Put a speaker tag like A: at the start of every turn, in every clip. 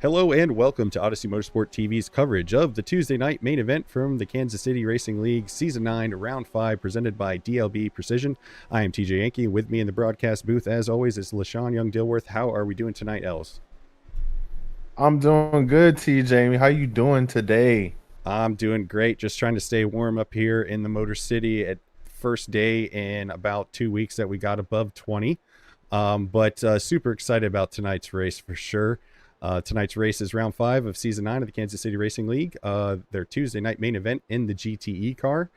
A: Hello and welcome to Odyssey Motorsport TV's coverage of the Tuesday night main event from the Kansas City Racing League Season 9, Round 5, presented by DLB Precision. I am TJ Yankee. With me in the broadcast booth, as always, is Lesean Young-Dilworth. How are we doing tonight, Els?
B: I'm doing good, TJ. How you doing today?
A: I'm doing great. Just trying to stay warm up here in the Motor City at first day in about 2 weeks that we got above 20. But super excited about tonight's race for sure. Tonight's race is round 5 of season 9 of the Kansas City Racing League. Their Tuesday night main event in the GTE car.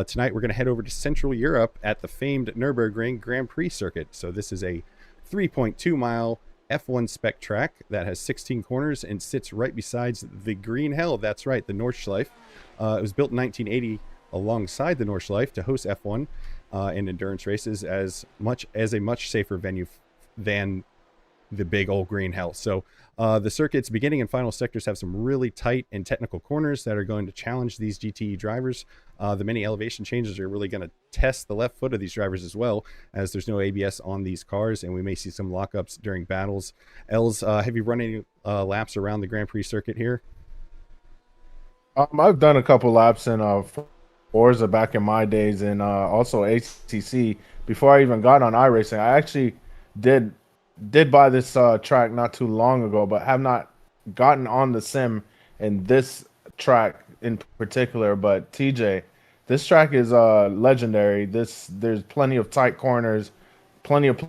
A: Tonight we're going to head over to Central Europe at the famed Nurburgring Grand Prix circuit. So this is a 3.2 mile F1 spec track that has 16 corners and sits right besides the Green Hell. That's right, the Nordschleife. It was built in 1980 alongside the Nordschleife to host F1 and endurance races as a much safer venue than the big old Green Hell. So the circuit's beginning and final sectors have some really tight and technical corners that are going to challenge these GTE drivers. The many elevation changes are really going to test the left foot of these drivers as well, as there's no ABS on these cars, and we may see some lockups during battles. Els, have you run any laps around the Grand Prix circuit here?
B: I've done a couple laps in Forza back in my days, and also ACC before I even got on iRacing. I actually did buy this track not too long ago, but have not gotten on the sim in this track in particular. But TJ, this track is legendary. There's plenty of tight corners, plenty of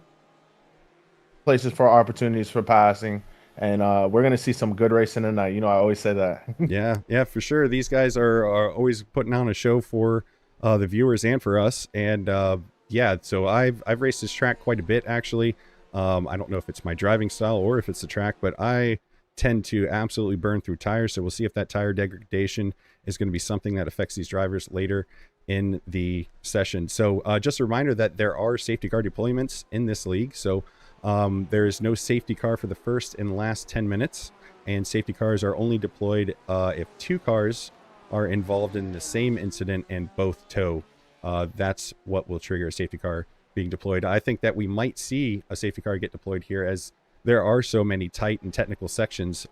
B: places for opportunities for passing, and we're gonna see some good racing tonight. You know, I always say that.
A: Yeah, for sure. These guys are always putting on a show for the viewers and for us. And yeah, so I've raced this track quite a bit actually. I don't know if it's my driving style or if it's the track, but I tend to absolutely burn through tires. So we'll see if that tire degradation is going to be something that affects these drivers later in the session. So just a reminder that there are safety car deployments in this league. So there is no safety car for the first and last 10 minutes. And safety cars are only deployed if 2 cars are involved in the same incident and both tow. That's what will trigger a safety car being deployed. I think that we might see a safety car get deployed here, as there are so many tight and technical sections.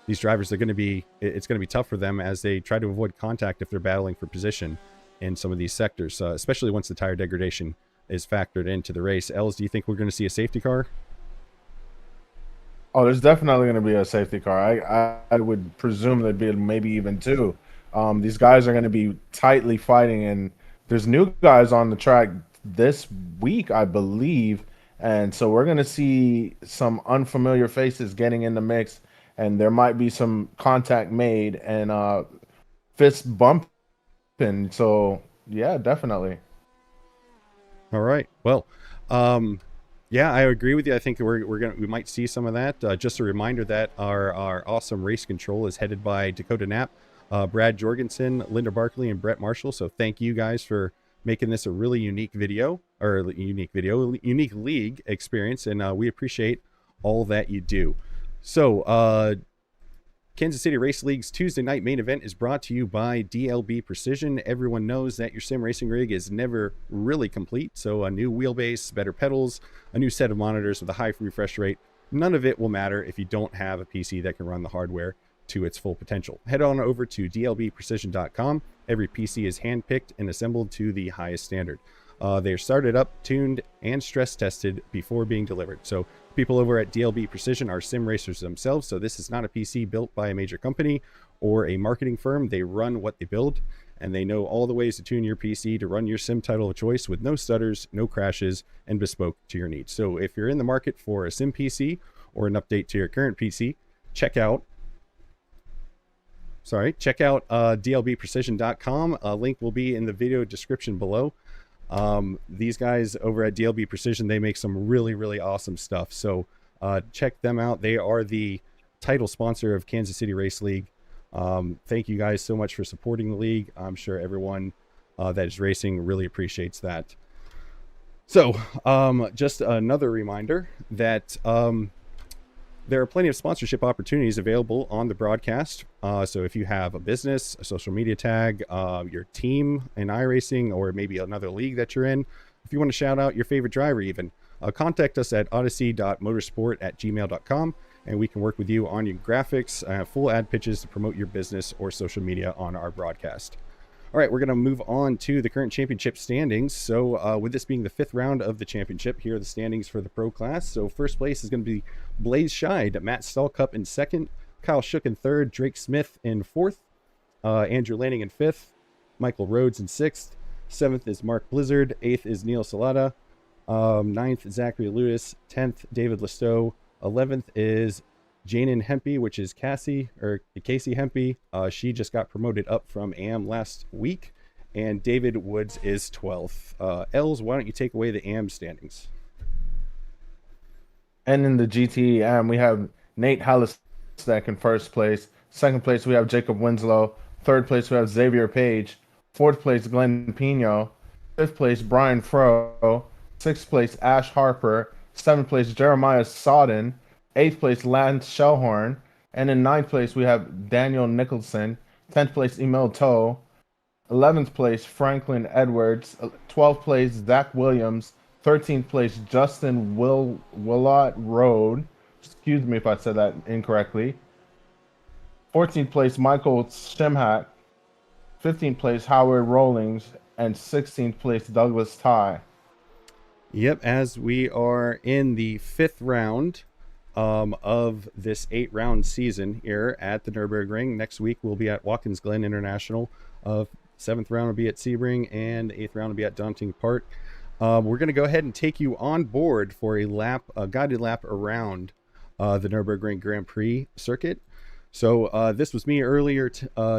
A: These drivers are going to be, it's going to be tough for them as they try to avoid contact if they're battling for position in some of these sectors, especially once the tire degradation is factored into the race. Els, do you think we're going to see a safety car?
B: Oh, there's definitely going to be a safety car. I would presume there'd be maybe even 2. These guys are going to be tightly fighting, and there's new guys on the track this week, I believe, and so we're going to see some unfamiliar faces getting in the mix, and there might be some contact made and fist bumping. So yeah, definitely.
A: All right. Well, yeah, I agree with you. I think we might see some of that. Just a reminder that our awesome race control is headed by Dakota Knapp, Brad Jorgensen, Linda Barkley, and Brett Marshall. So thank you guys for making this a really unique league experience, and we appreciate all that you do. So Kansas City Race League's Tuesday night main event is brought to you by DLB Precision. Everyone knows that your sim racing rig is never really complete, so a new wheelbase, better pedals, a new set of monitors with a high refresh rate, none of it will matter if you don't have a PC that can run the hardware to its full potential. Head on over to dlbprecision.com. Every PC is handpicked and assembled to the highest standard. They're started up, tuned, and stress tested before being delivered. So people over at DLB Precision are sim racers themselves. So this is not a PC built by a major company or a marketing firm. They run what they build, and they know all the ways to tune your PC to run your sim title of choice with no stutters, no crashes, and bespoke to your needs. So if you're in the market for a sim PC or an update to your current PC, check out dlbprecision.com. A link will be in the video description below. These guys over at DLB Precision, they make some really awesome stuff. So check them out. They are the title sponsor of Kansas City Race League. Thank you guys so much for supporting the league. I'm sure everyone that is racing really appreciates that. So just another reminder that there are plenty of sponsorship opportunities available on the broadcast. So if you have a business, a social media tag, your team in iRacing, or maybe another league that you're in, if you want to shout out your favorite driver even, contact us at odyssey.motorsport@gmail.com. and we can work with you on your graphics, full ad pitches to promote your business or social media on our broadcast. All right, we're going to move on to the current championship standings. So with this being the 5th round of the championship, here are the standings for the pro class. So first place is going to be Blaze Scheid, Matt Stallcup in 2nd, Kyle Shook in 3rd, Drake Smith in 4th, Andrew Lanning in 5th, Michael Rhodes in 6th, 7th is Mark Blizzard, 8th is Neil Salata, 9th Zachary Lewis, 10th David Lestow, 11th is Janan Hempy, which is Casey Hempy. She just got promoted up from AM last week. And David Woods is 12th. Els, why don't you take away the AM standings?
B: And in the GTEM, we have Nate Hallistek in 1st place. 2nd place, we have Jacob Winslow. 3rd place, we have Xavier Page. 4th place, Glenn Pino. 5th place, Brian Fro. 6th place, Ash Harper. 7th place, Jeremiah Sodden. 8th place, Lance Shellhorn. And in 9th place, we have Daniel Nicholson. 10th place, Emil Toe. 11th place, Franklin Edwards. 12th place, Zach Williams. 13th place, Justin Willott Road. Excuse me if I said that incorrectly. 14th place, Michael Shimhat. 15th place, Howard Rollings. And 16th place, Douglas Ty.
A: Yep, as we are in the 5th round of this 8-round season here at the Nurburgring. Next week we'll be at Watkins Glen International. 7th round will be at Sebring, and 8th round will be at Daunting Park. We're going to go ahead and take you on board for a guided lap around the Nurburgring Grand Prix circuit. So this was me earlier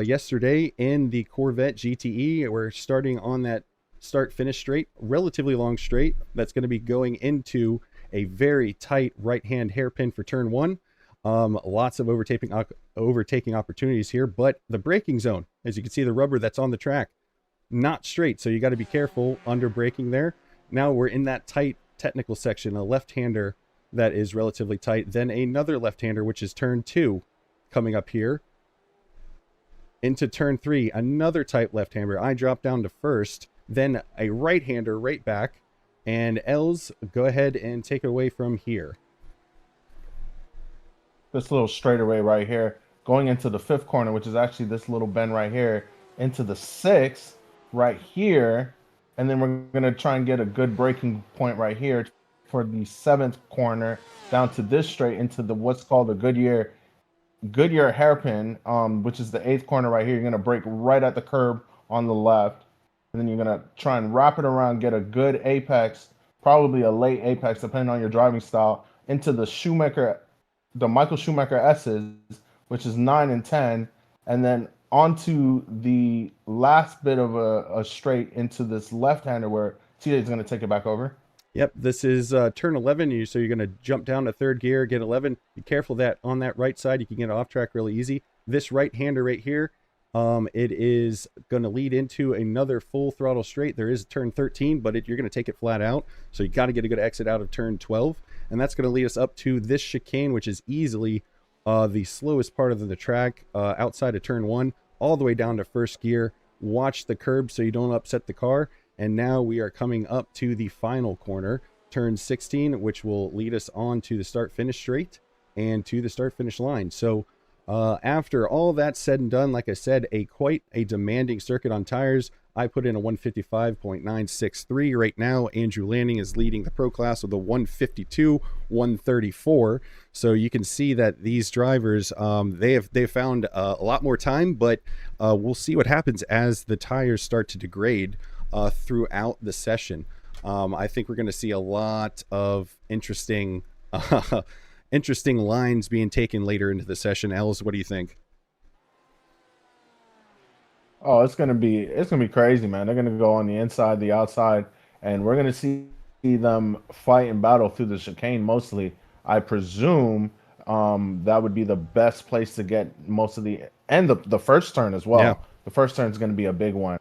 A: yesterday in the Corvette GTE. We're starting on that start-finish straight, relatively long straight. That's going to be going into a very tight right-hand hairpin for turn 1. Lots of overtaking opportunities here, but the braking zone, as you can see, the rubber that's on the track, not straight. So you got to be careful under braking there. Now we're in that tight technical section, a left-hander that is relatively tight, then another left-hander, which is turn 2 coming up here. Into turn 3, another tight left-hander. I drop down to 1st, then a right-hander right back. And Els, go ahead and take it away from here.
B: This little straightaway right here, going into the 5th corner, which is actually this little bend right here, into the 6th right here. And then we're going to try and get a good braking point right here for the 7th corner down to this straight into the what's called a Goodyear hairpin, which is the 8th corner right here. You're going to brake right at the curb on the left. And then you're going to try and wrap it around, get a good apex, probably a late apex, depending on your driving style, into the Michael Schumacher S's, which is 9 and 10, and then onto the last bit of a straight into this left-hander where TJ is going to take it back over.
A: Yep, this is turn 11, so you're going to jump down to 3rd gear, get 11. Be careful that on that right side, you can get off track really easy. This right-hander right here, it is going to lead into another full throttle straight. There is turn 13, but you're going to take it flat out. So you got to get a good exit out of turn 12. And that's going to lead us up to this chicane, which is easily the slowest part of the track outside of turn 1, all the way down to 1st gear. Watch the curb so you don't upset the car. And now we are coming up to the final corner, turn 16, which will lead us on to the start-finish straight and to the start-finish line. So after all that said and done, like I said, quite a demanding circuit on tires. I put in a 155.963. Right now, Andrew Lanning is leading the pro class with a 152.134. So you can see that they've found a lot more time, but we'll see what happens as the tires start to degrade throughout the session. I think we're going to see a lot of interesting lines being taken later into the session. Els, what do you think?
B: Oh, it's gonna be crazy, man. They're gonna go on the inside, the outside, and we're gonna see them fight and battle through the chicane mostly. I presume that would be the best place to get most of the first turn as well.
A: Yeah.
B: The first turn is gonna be a big one.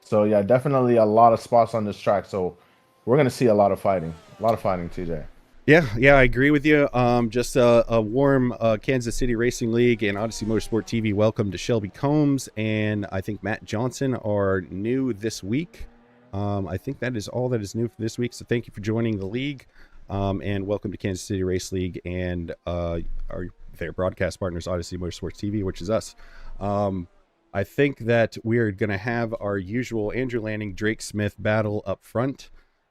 B: So yeah, definitely a lot of spots on this track. So we're gonna see a lot of fighting, TJ.
A: Yeah, I agree with you. Just a warm Kansas City Racing League and Odyssey Motorsport TV welcome to Shelby Combs, and I think Matt Johnson are new this week. I think that is all that is new for this week, so thank you for joining the league. and welcome to Kansas City Race League and their broadcast partners, Odyssey Motorsports TV, which is us. I think that we are going to have our usual Andrew Lanning, Drake Smith battle up front.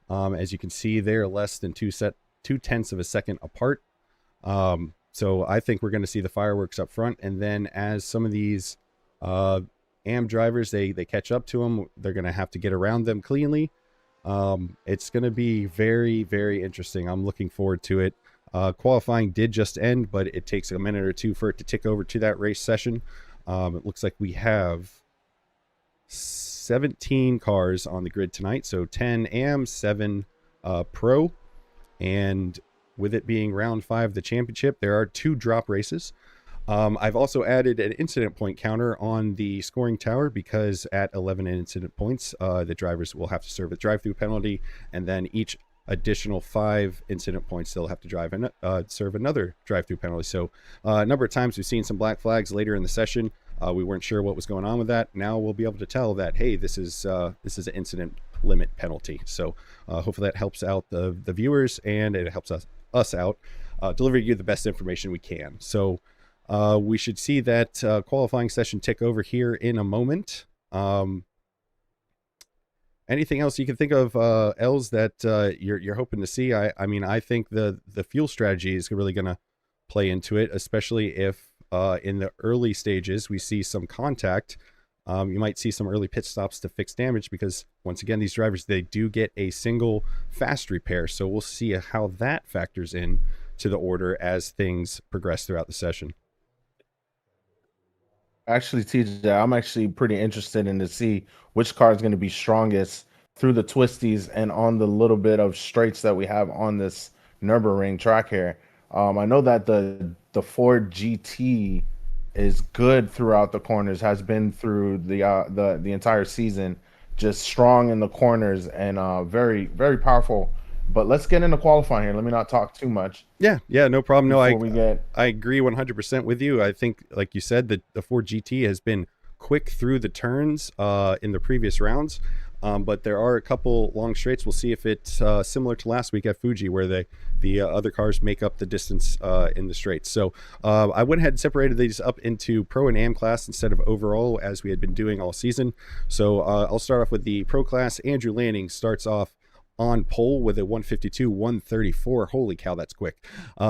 A: As you can see, they're less than 2/10 of a second apart. So I think we're going to see the fireworks up front, and then as some of these AM drivers they catch up to them, they're going to have to get around them cleanly. It's going to be very, very interesting. I'm looking forward to it. Qualifying did just end, but it takes a minute or two for it to tick over to that race session. It looks like we have 17 cars on the grid tonight, so 10 AM, 7 Pro, and with it being round 5 of the championship, there are 2 drop races. I've also added an incident point counter on the scoring tower because at 11 incident points, the drivers will have to serve a drive-through penalty, and then each additional 5 incident points they'll have to serve another drive-through penalty. So a number of times we've seen some black flags later in the session. We weren't sure what was going on with that. Now we'll be able to tell that, hey, this is an incident limit penalty. So hopefully that helps out the viewers, and it helps us out, delivering you the best information we can. So we should see that qualifying session tick over here in a moment. Anything else you can think of, Els, that you're hoping to see? I mean, I think the fuel strategy is really going to play into it, especially if in the early stages we see some contact. You might see some early pit stops to fix damage because, once again, these drivers, they do get a single fast repair. So we'll see how that factors in to the order as things progress throughout the session.
B: Actually, TJ, I'm actually pretty interested in to see which car is going to be strongest through the twisties and on the little bit of straights that we have on this Nurburgring track here. I know that the Ford GT is good throughout the corners, has been through the entire season, just strong in the corners and very, very powerful. But let's get into qualifying here. Let me not talk too much.
A: Yeah, no problem. No, I agree 100% with you. I think, like you said, that the Ford GT has been quick through the turns in the previous rounds. But there are a couple long straights. We'll see if it's similar to last week at Fuji, where the other cars make up the distance in the straights. So I went ahead and separated these up into Pro and AM class instead of overall, as we had been doing all season. So I'll start off with the Pro class. Andrew Lanning starts off on pole with a 152.134. Holy cow, that's quick.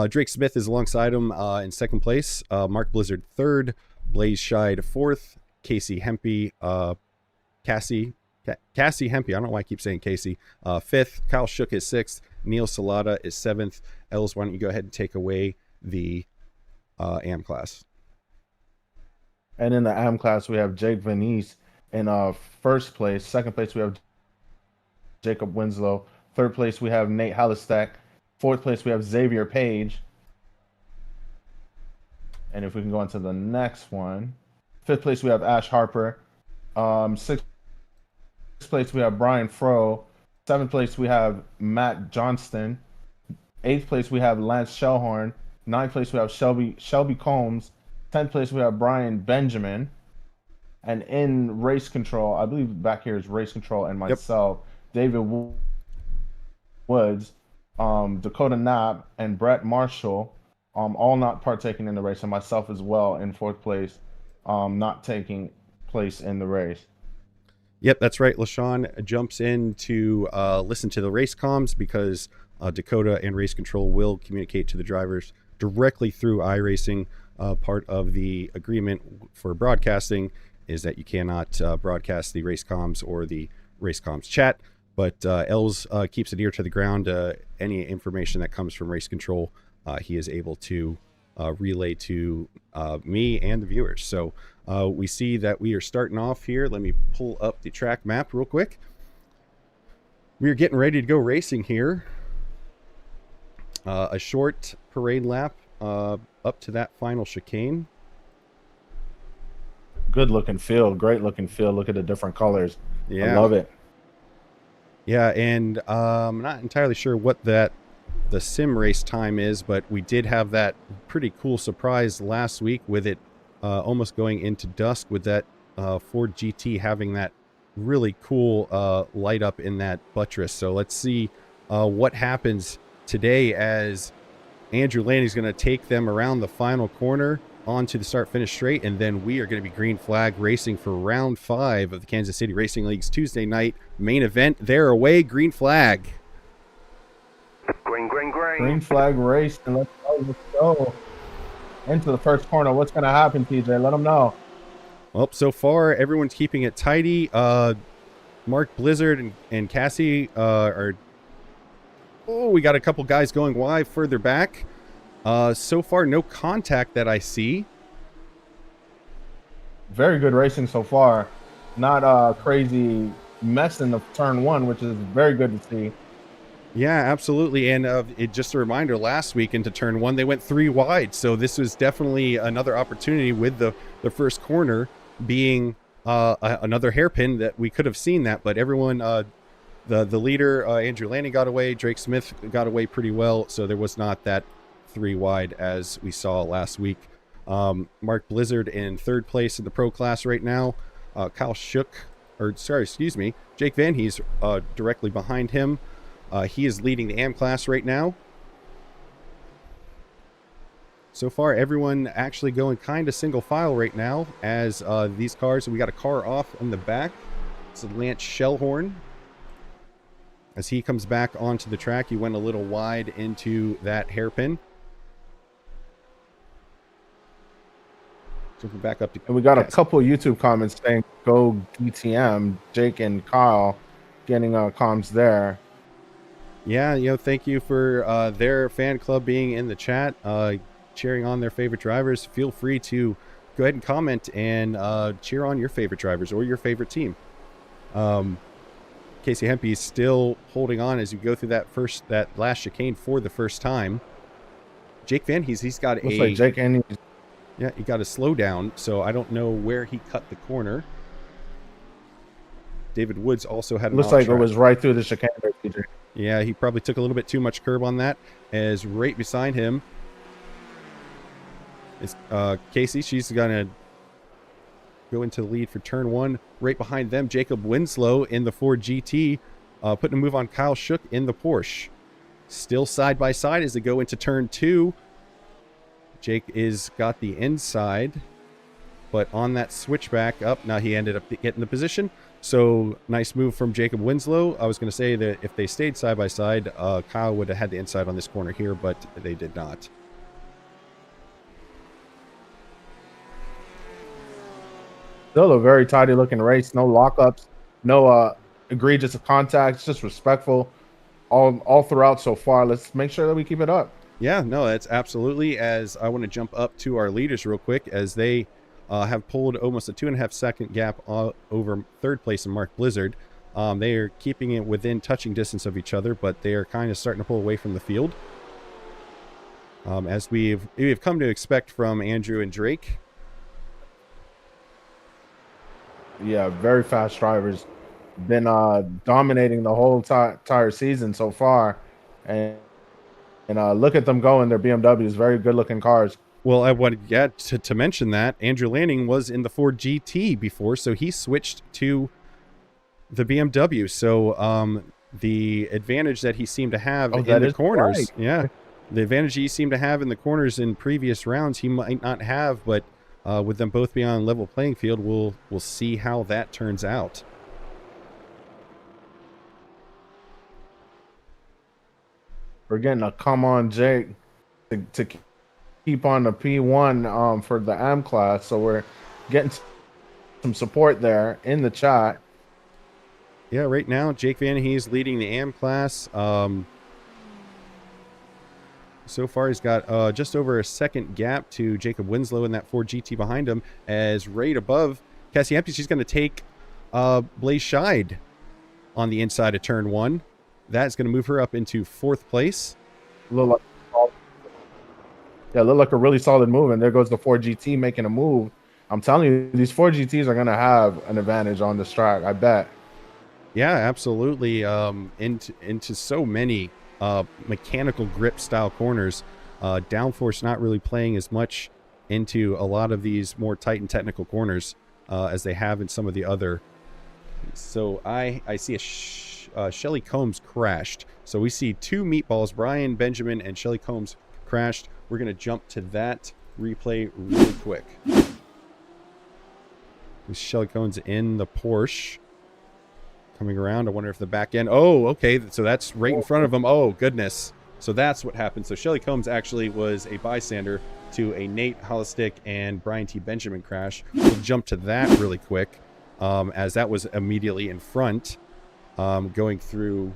A: Drake Smith is alongside him in second place. Mark Blizzard third. Blaze Scheid fourth. Casey Hempy, Cassie Hempy, I don't know why I keep saying Casey, fifth. Kyle Shook is sixth. Neil Salata is seventh. Els, why don't you go ahead and take away the AM class?
B: And in the AM class, we have Jake Vanice in first place. Second place, we have Jacob Winslow. Third place, we have Nate Hallistak. Fourth place, we have Xavier Page. And if we can go on to the next one. Fifth place, we have Ash Harper. Sixth place, we have Brian Froh. Seventh place, we have Matt Johnston. Eighth place, we have Lance Shellhorn. Ninth place, we have Shelby Combs. 10th place, we have Brian Benjamin. And in race control, I believe back here is race control and myself. Yep. David Woods, Dakota Knapp, and Brett Marshall, all not partaking in the race, and myself as well in fourth place, not taking place in the race.
A: Yep, that's right. Lesean jumps in to listen to the race comms because Dakota and Race Control will communicate to the drivers directly through iRacing. Part of the agreement for broadcasting is that you cannot broadcast the race comms or the race comms chat. But Els keeps an ear to the ground. Any information that comes from Race Control, he is able to relay to me and the viewers. So we see that we are starting off here. Let me pull up the track map real quick. We are getting ready to go racing here. A short parade lap up to that final chicane.
B: Good looking field. Great looking field. Look at the different colors.
A: Yeah.
B: I love it.
A: Yeah, and I'm not entirely sure what the sim race time is, but we did have that pretty cool surprise last week with it almost going into dusk with that Ford GT having that really cool light up in that buttress. So let's see what happens today, as Andrew Lanning's going to take them around the final corner onto the start-finish straight, and then we are going to be green flag racing for round 5 of the Kansas City Racing League's Tuesday night main event. They're away, green flag.
C: Green, green, green.
B: Green flag race, and let's go into the first corner. What's going to happen, TJ? Let them know.
A: Well, so far, everyone's keeping it tidy. Mark Blizzard and Cassie are... Oh, we got a couple guys going wide further back. So far, no contact that I see.
B: Very good racing so far. Not a crazy mess in the turn 1, which is very good to see.
A: Yeah, absolutely. And just a reminder, last week into turn 1, they went 3 wide. So this was definitely another opportunity, with the first corner being another hairpin that we could have seen that. But everyone, the leader, Andrew Lanning, got away. Drake Smith got away pretty well. So there was not that 3 wide as we saw last week. Mark Blizzard in 3rd place in the pro class right now. Jake Van Hees directly behind him. He is leading the AM class right now. So far, everyone actually going kind of single file right now, as these cars, we got a car off in the back. It's Lance Shellhorn. As he comes back onto the track, he went a little wide into that hairpin. Jumping back up to...
B: And we got a couple of YouTube comments saying, go DTM. Jake and Kyle getting comms there.
A: Yeah, thank you for their fan club being in the chat, cheering on their favorite drivers. Feel free to go ahead and comment and cheer on your favorite drivers or your favorite team. Casey Hempy is still holding on as you go through that last chicane for the first time. Jake Van he's got
B: Looks like Jake and
A: he got a slowdown, so I don't know where he cut the corner. David Woods also had an
B: looks like it was right through the chicane.
A: Yeah, he probably took a little bit too much curb on that, as right beside him is Casey. She's going to go into the lead for turn 1. Right behind them, Jacob Winslow in the Ford GT, putting a move on Kyle Shook in the Porsche. Still side by side as they go into turn 2. Jake is got the inside, but on that switchback up, now he ended up getting the position. So nice move from Jacob Winslow. I was going to say that if they stayed side by side, Kyle would have had the inside on this corner here, but they did not.
B: Still a very tidy looking race. No lockups, no egregious contacts, just respectful all throughout so far. Let's make sure that we keep it up.
A: Yeah, no, that's absolutely. As I want to jump up to our leaders real quick, as they have pulled almost a 2.5 second gap over 3rd place in Mark Blizzard. They are keeping it within touching distance of each other, but they are kind of starting to pull away from the field. As we've come to expect from Andrew and Drake.
B: Yeah, very fast drivers. Been dominating the whole entire season so far. And look at them go in their BMWs. Very good looking cars.
A: Well, I wanted to mention that Andrew Lanning was in the Ford GT before, so he switched to the BMW. So the advantage that he seemed to have in the corners, right. Yeah, the advantage he seemed to have in the corners in previous rounds, he might not have, but with them both being on a level playing field, we'll see how that turns out.
B: We're getting a come on, Jake, to keep on the P1 for the AM class, so we're getting some support there in the chat.
A: Yeah, right now Jake Van Hees leading the AM class. So far he's got just over a second gap to Jacob Winslow in that Ford GT behind him, as right above Cassie Empty, she's going to take Blaze Scheid on the inside of turn 1. That's going to move her up into 4th place.
B: Look like a really solid move, and there goes the Ford GT making a move. I'm telling you, these Ford GTs are going to have an advantage on this track, I bet.
A: Yeah, absolutely. Into so many mechanical grip style corners. Downforce not really playing as much into a lot of these more tight and technical corners as they have in some of the other. So I see Shelly Combs crashed. So we see two meatballs, Brian Benjamin and Shelly Combs crashed. We're going to jump to that replay really quick. Shelly Combs in the Porsche. Coming around. I wonder if the back end... Oh, okay. So that's right in front of him. Oh, goodness. So that's what happened. So Shelly Combs actually was a bystander to a Nate Hollistick and Brian T. Benjamin crash. We'll jump to that really quick, as that was immediately in front, going through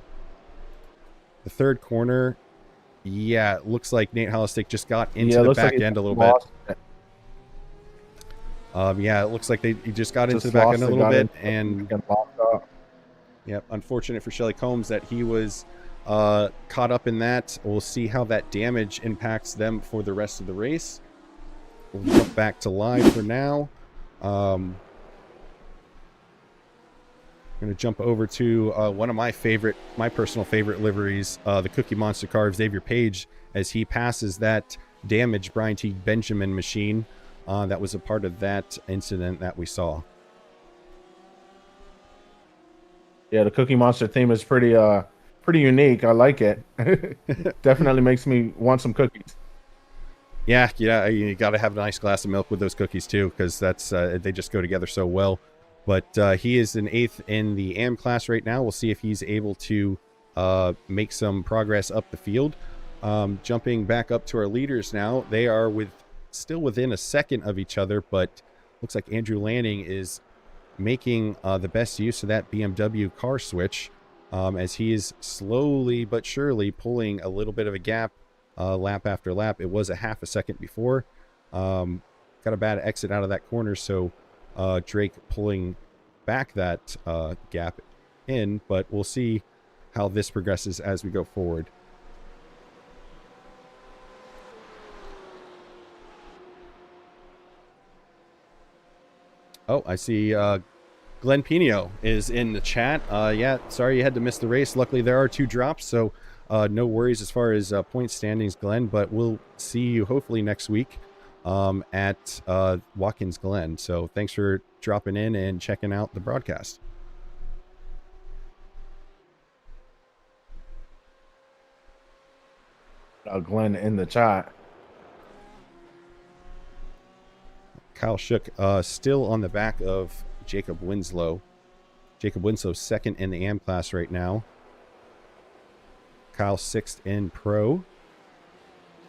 A: the third corner. Yeah, it looks like Nate Hollistick just got into the back end a little bit. Yeah, it looks like he just got into the back end a little bit, and yep, unfortunate for Shelly Combs that he was caught up in that. We'll see how that damage impacts them for the rest of the race. We'll jump back to live for now. I'm going to jump over to one of my personal favorite liveries, the Cookie Monster car of Xavier Page, as he passes that damaged Brian T. Benjamin machine that was a part of that incident that we saw.
B: Yeah, the Cookie Monster theme is pretty unique. I like it. Definitely makes me want some cookies.
A: Yeah, you got to have a nice glass of milk with those cookies too, because that's they just go together so well. But he is in 8th in the AM class right now. We'll see if he's able to make some progress up the field. Jumping back up to our leaders now. They are still within a second of each other, but looks like Andrew Lanning is making the best use of that BMW car switch, as he is slowly but surely pulling a little bit of a gap lap after lap. It was a half a second before. Got a bad exit out of that corner, so Drake pulling back that gap in, but we'll see how this progresses as we go forward. Oh, I see Glenn Pino is in the chat. Yeah, sorry you had to miss the race. Luckily, there are 2 drops, so no worries as far as point standings, Glenn, but we'll see you hopefully next week at Watkins Glen. So thanks for dropping in and checking out the broadcast.
B: Glenn in the chat.
A: Kyle Shook still on the back of Jacob Winslow. Jacob Winslow 2nd in the AM class right now. Kyle 6th in Pro.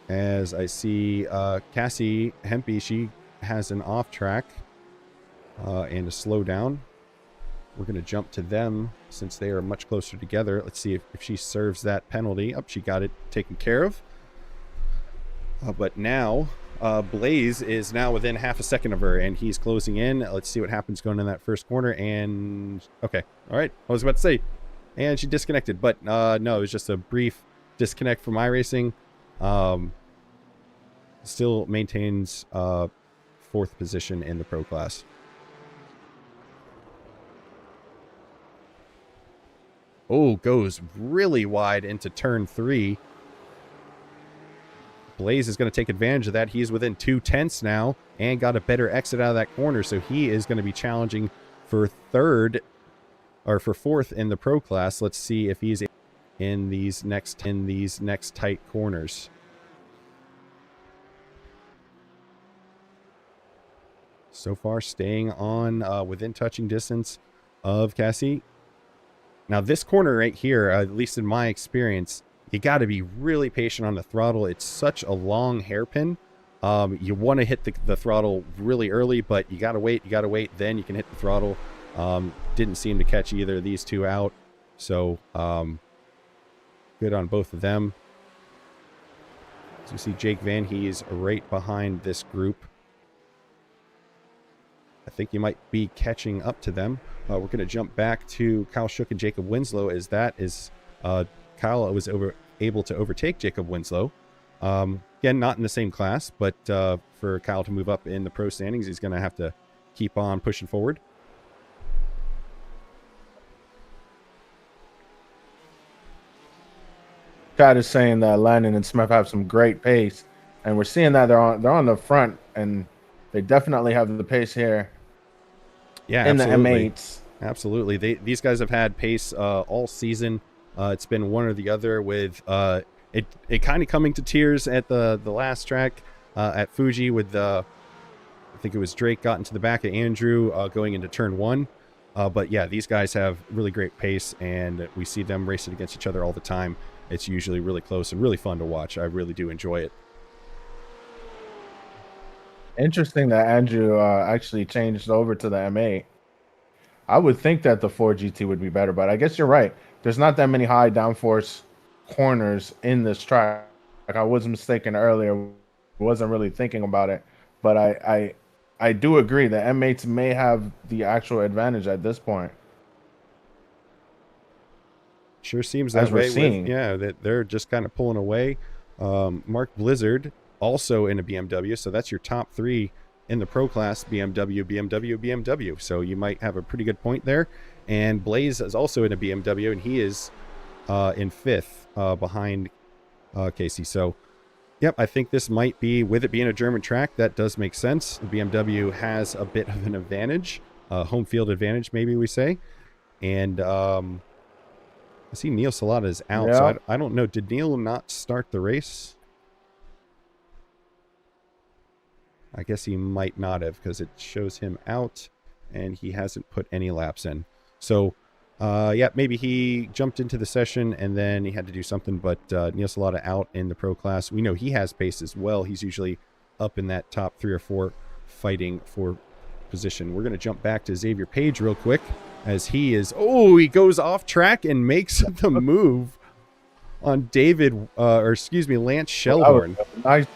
A: As I see Cassie Hempy, she has an off track and a slowdown. We're going to jump to them since they are much closer together. Let's see if she serves that penalty. Oh, she got it taken care of. But now Blaze is now within half a second of her, and he's closing in. Let's see what happens going in that first corner. And okay, all right, I was about to say, and she disconnected, but no, it was just a brief disconnect from iRacing. Still maintains 4th position in the Pro class. Oh, goes really wide into turn 3. Blaze is going to take advantage of that. He's within 2/10 now and got a better exit out of that corner. So he is going to be challenging for 4th in the Pro class. Let's see if he's in these next tight corners. So far staying on within touching distance of Cassie. Now this corner right here, at least in my experience, you got to be really patient on the throttle. It's such a long hairpin. You want to hit the throttle really early, but you got to wait. Then you can hit the throttle. Didn't seem to catch either of these 2 out. So good on both of them. So you see Jake Van Hees right behind this group. I think you might be catching up to them. We're going to jump back to Kyle Shook and Jacob Winslow, as that is Kyle was able to overtake Jacob Winslow. Again, not in the same class, but for Kyle to move up in the Pro standings, he's going to have to keep on pushing forward.
B: Chad is saying that Landon and Smith have some great pace, and we're seeing that they're on the front, and they definitely have the pace here.
A: Yeah,
B: in
A: absolutely.
B: the M8s.
A: Absolutely. These guys have had pace all season. It's been one or the other, with it kind of coming to tears at the last track at Fuji with I think it was Drake got into the back of Andrew going into turn 1. But yeah, these guys have really great pace, and we see them racing against each other all the time. It's usually really close and really fun to watch. I really do enjoy it.
B: Interesting that Andrew actually changed over to the M8. I would think that the 4GT would be better, but I guess you're right. There's not that many high downforce corners in this track. Like, I was mistaken earlier, wasn't really thinking about it, but I do agree that M8s may have the actual advantage at this point.
A: Sure seems that
B: As we're
A: way.
B: seeing.
A: Yeah, that they're just kind of pulling away. Mark Blizzard also in a BMW, so that's your top 3 in the Pro Class: BMW, BMW, BMW. So you might have a pretty good point there. And Blaze is also in a BMW, and he is in 5th behind Casey. So, yep, I think this might be, with it being a German track, that does make sense. The BMW has a bit of an advantage, home field advantage, maybe we say. And I see Neil Salata is out, so I don't know. Did Neil not start the race? I guess he might not have, because it shows him out, and he hasn't put any laps in. So, yeah, maybe he jumped into the session, and then he had to do something, but Neil Salata out in the Pro Class. We know he has pace as well. He's usually up in that top 3 or 4 fighting for position. We're going to jump back to Xavier Page real quick, as he is... Oh, he goes off track and makes the move on Lance Shellhorn.
B: Nice.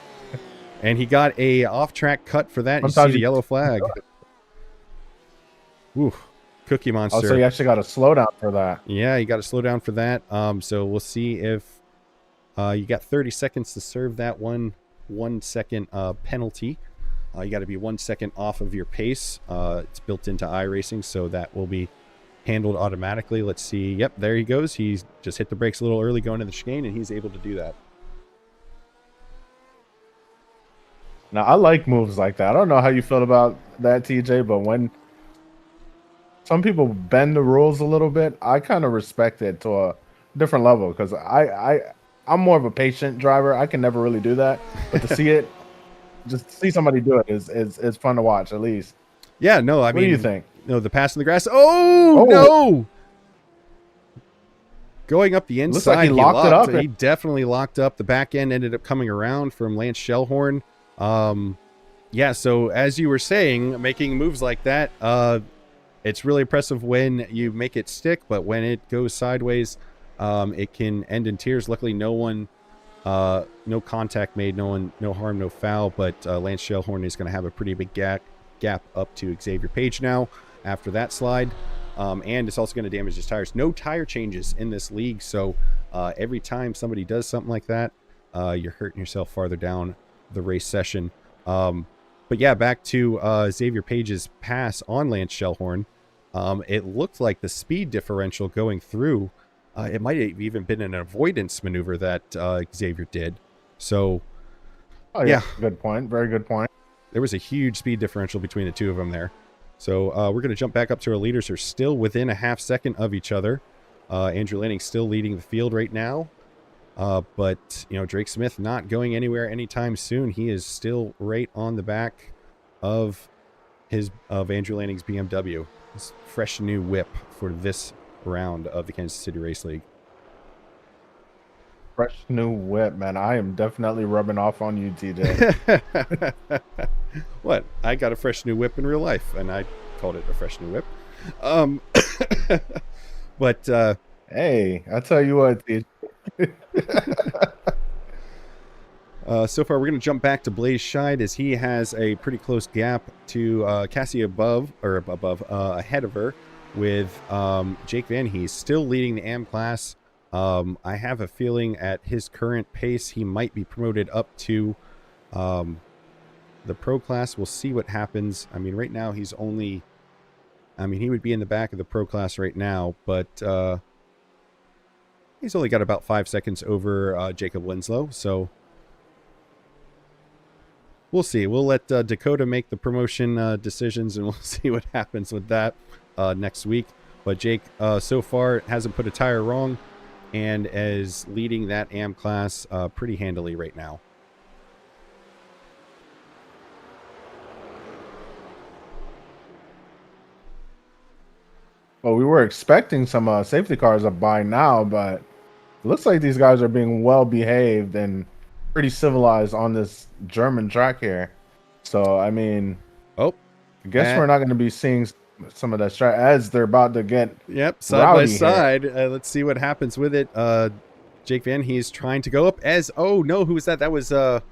A: And he got a off-track cut for that.
B: Sometimes
A: you see the yellow flag. Ooh, Cookie Monster.
B: Oh, so you actually got a slowdown for that.
A: Yeah, you got to slow down for that. So we'll see if you got 30 seconds to serve that 1 second penalty. You got to be 1 second off of your pace. It's built into iRacing, so that will be handled automatically. Let's see. Yep, there he goes. He's just hit the brakes a little early going to the chicane, and he's able to do that.
B: Now, I like moves like that. I don't know how you feel about that, TJ, but when some people bend the rules a little bit, I kind of respect it to a different level, because I'm more of a patient driver. I can never really do that, but to see it, just see somebody do it is fun to watch, at least.
A: Yeah, no, I
B: mean, what do you think?
A: No, the pass in the grass. Oh, no! Going up the inside,
B: looks like he locked it up.
A: He definitely locked up. The back end ended up coming around from Lance Shellhorn. Yeah, so as you were saying, making moves like that, it's really impressive when you make it stick, but when it goes sideways, it can end in tears. Luckily, no contact made, no harm, no foul, but Lance Shellhorn is going to have a pretty big gap up to Xavier Page now after that slide. And it's also going to damage his tires. No tire changes in this league, so every time somebody does something like that, you're hurting yourself farther down the race session. But yeah, back to Xavier Page's pass on Lance Shellhorn. It looked like the speed differential going through, it might have even been an avoidance maneuver that Xavier did. So, yeah.
B: Good point. Very good point.
A: There was a huge speed differential between the two of them there. So we're going to jump back up to our leaders who are still within a half second of each other. Andrew Lanning still leading the field right now. But, you know, Drake Smith not going anywhere anytime soon. He is still right on the back of Andrew Lanning's BMW. His fresh new whip for this round of the Kansas City Race League.
B: Fresh new whip, man. I am definitely rubbing off on you, TJ.
A: What? I got a fresh new whip in real life, and I called it a fresh new whip. But
B: hey, I'll tell you what, TJ.
A: So far, we're going to jump back to Blaze Scheid, as he has a pretty close gap to Cassie ahead of her, with Jake Van Hees still leading the AM class. I have a feeling at his current pace, he might be promoted up to the Pro Class. We'll see what happens. I mean, right now he's only... I mean, he would be in the back of the Pro Class right now, but he's only got about 5 seconds over Jacob Winslow, so we'll see. We'll let Dakota make the promotion decisions, and we'll see what happens with that. next week. But Jake, so far, hasn't put a tire wrong and is leading that AM class pretty handily right now.
B: Well, we were expecting some safety cars up by now, but it looks like these guys are being well behaved and pretty civilized on this German track here. So, I mean,
A: Oh,
B: I guess we're not going to be seeing some of that track as they're about to get
A: side by
B: rowdy
A: side. Let's see what happens with it. Jake Van He's trying to go up as, oh no, who was that? That was that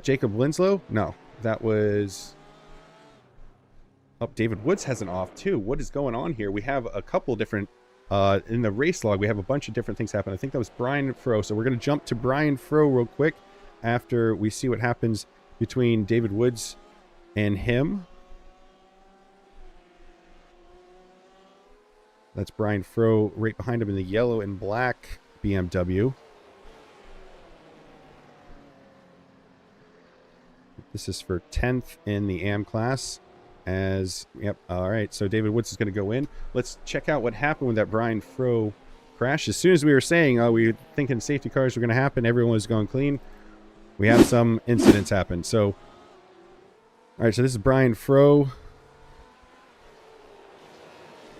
A: Jacob Winslow? No, that was. Oh, David Woods has an off too. What is going on here? We have a couple different, in the race log, we have a bunch of different things happen. I think that was Brian Froh. So we're going to jump to Brian Froh real quick after we see what happens between David Woods and him. That's Brian Froh right behind him in the yellow and black BMW. This is for 10th in the AM class. All right, so David Woods is going to go in. Let's check out what happened with that Brian Froh crash. As soon as we were saying, we were thinking safety cars were going to happen, everyone was going clean, we have some incidents happen. So, all right, so this is Brian Froh.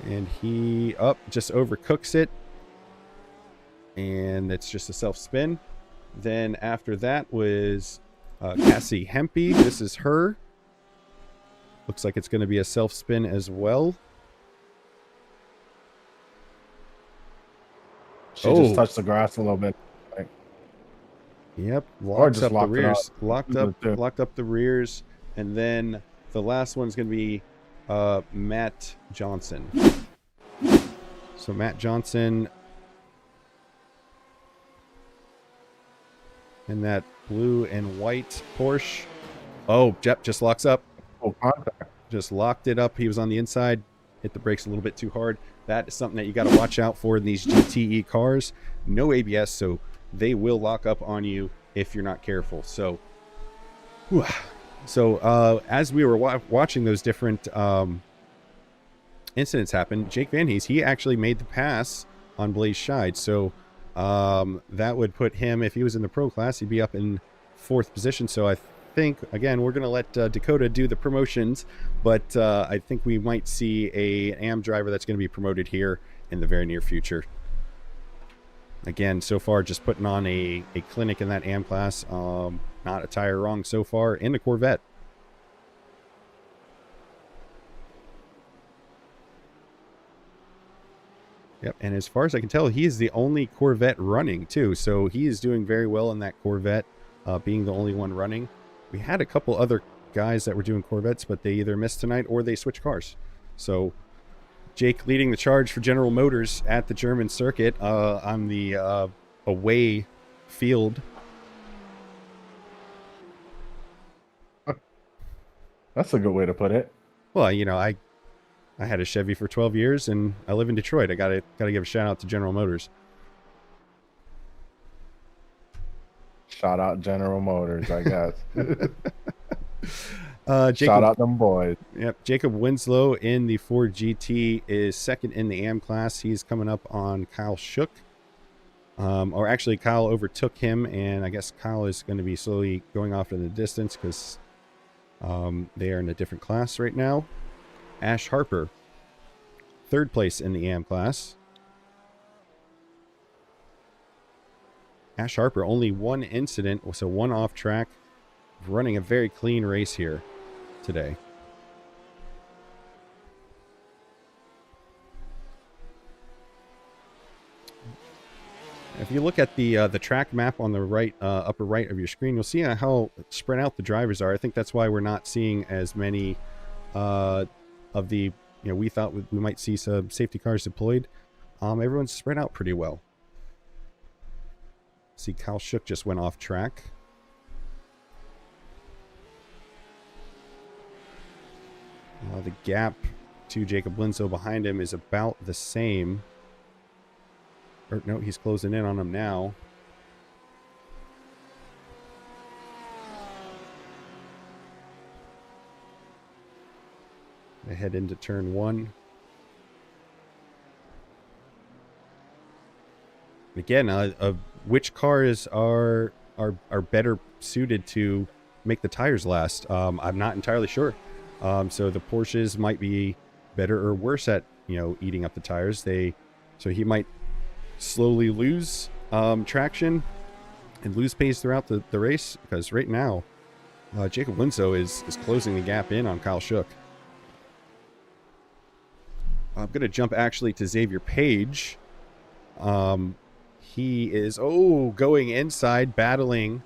A: And he just overcooks it. And it's just a self-spin. Then after that was Cassie Hempy. This is her. Looks like it's going to be a self-spin as well.
B: She just touched the grass a little bit.
A: Yep, locked up the rears. Locked up the rears. And then the last one's going to be Matt Johnson. So Matt Johnson in that blue and white Porsche. Oh, Jep just locks up.
B: Oh, contact.
A: Just locked it up. He was on the inside. Hit the brakes a little bit too hard. That is something that you got to watch out for in these GTE cars. No ABS, so they will lock up on you if you're not careful. So, as we were watching those different incidents happen, Jake Van Hees, he actually made the pass on Blaze Scheid. So that would put him, if he was in the pro class, he'd be up in 4th position. So I think, again, we're going to let Dakota do the promotions, but I think we might see a AM driver that's going to be promoted here in the very near future. Again, so far just putting on a clinic in that AM class. Not a tire wrong so far in the Corvette. Yep, and as far as I can tell, he is the only Corvette running too, so he is doing very well in that Corvette, being the only one running. We had a couple other guys that were doing Corvettes, but they either missed tonight or they switched cars. So Jake leading the charge for General Motors at the German circuit on the away field.
B: That's a good way to put it.
A: Well, you know, I had a Chevy for 12 years and I live in Detroit. I gotta give a shout out to General Motors.
B: Shout out General Motors, I guess.
A: Shout
B: out them boys.
A: Yep, Jacob Winslow in the Ford GT is 2nd in the AM class. He's coming up on Kyle Shook. Or actually, Kyle overtook him, and I guess Kyle is going to be slowly going off in the distance because they are in a different class right now. Ash Harper, 3rd place in the AM class. Ash Harper, only one incident, so one off track, running a very clean race here today. If you look at the track map on the right, upper right of your screen, you'll see how spread out the drivers are. I think that's why we're not seeing as many of the, we thought we might see some safety cars deployed. Everyone's spread out pretty well. See, Kyle Shook just went off track. The gap to Jacob Winslow behind him is about the same. Or no, he's closing in on him now. head into turn 1. Again, which cars are better suited to make the tires last? I'm not entirely sure. So the Porsches might be better or worse at, eating up the tires. So he might slowly lose traction and lose pace throughout the race, because right now Jacob Winslow is closing the gap in on Kyle Shook. I'm going to jump actually to Xavier Page. He is, going inside, battling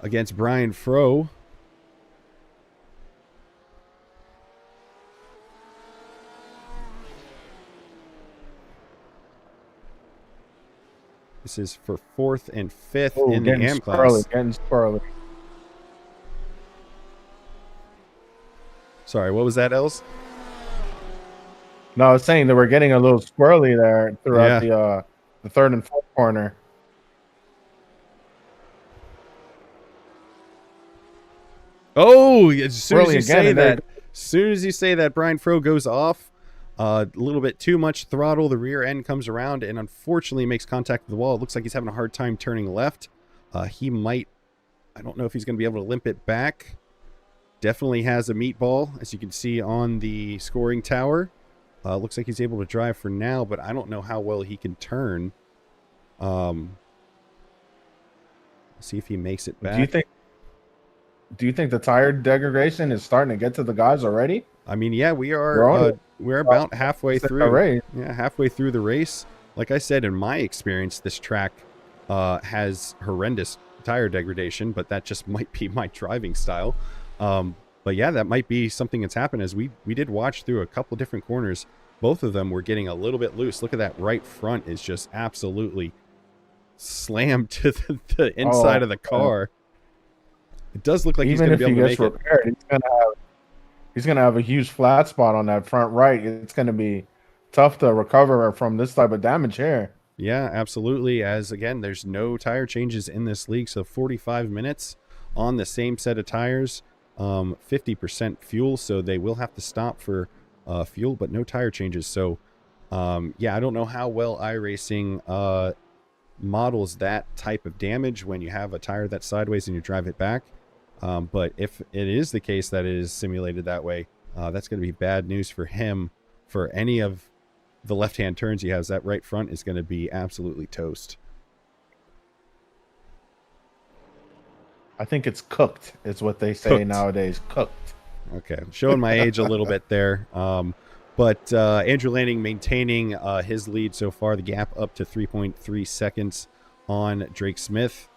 A: against Brian Froh. This is for 4th and 5th in the AM class.
B: Getting squirrely.
A: Sorry, what was that, Els?
B: No, I was saying that we're getting a little squirrely there throughout the 3rd and 4th corner.
A: Oh, as soon as you say that, Brian Froh goes off. A little bit too much throttle. The rear end comes around and unfortunately makes contact with the wall. It looks like he's having a hard time turning left. He might, I don't know if he's going to be able to limp it back. Definitely has a meatball, as you can see on the scoring tower. Looks like he's able to drive for now, but I don't know how well he can turn. See if he makes it back.
B: Do you think the tire degradation is starting to get to the guys already?
A: I mean, yeah, we're about halfway through. Yeah, halfway through the race. Like I said, in my experience, this track has horrendous tire degradation, but that just might be my driving style. But yeah, that might be something that's happened, as we did watch through a couple different corners. Both of them were getting a little bit loose. Look at that right front is just absolutely slammed to the inside of the car. It does look like he's going to be able to make
B: repaired, he's going to have a huge flat spot on that front right. It's going to be tough to recover from this type of damage here.
A: Yeah, absolutely. As again, there's no tire changes in this league, so 45 minutes on the same set of tires, 50% fuel, so they will have to stop for fuel, but no tire changes. So yeah, I don't know how well iRacing models that type of damage when you have a tire that's sideways and you drive it back. But if it is the case that it is simulated that way, that's going to be bad news for him. For any of the left-hand turns he has, that right front is going to be absolutely toast.
B: I think it's cooked, is what they say nowadays. Cooked.
A: Okay, I'm showing my age a little bit there. But Andrew Lanning maintaining his lead so far, the gap up to 3.3 seconds on Drake Smith.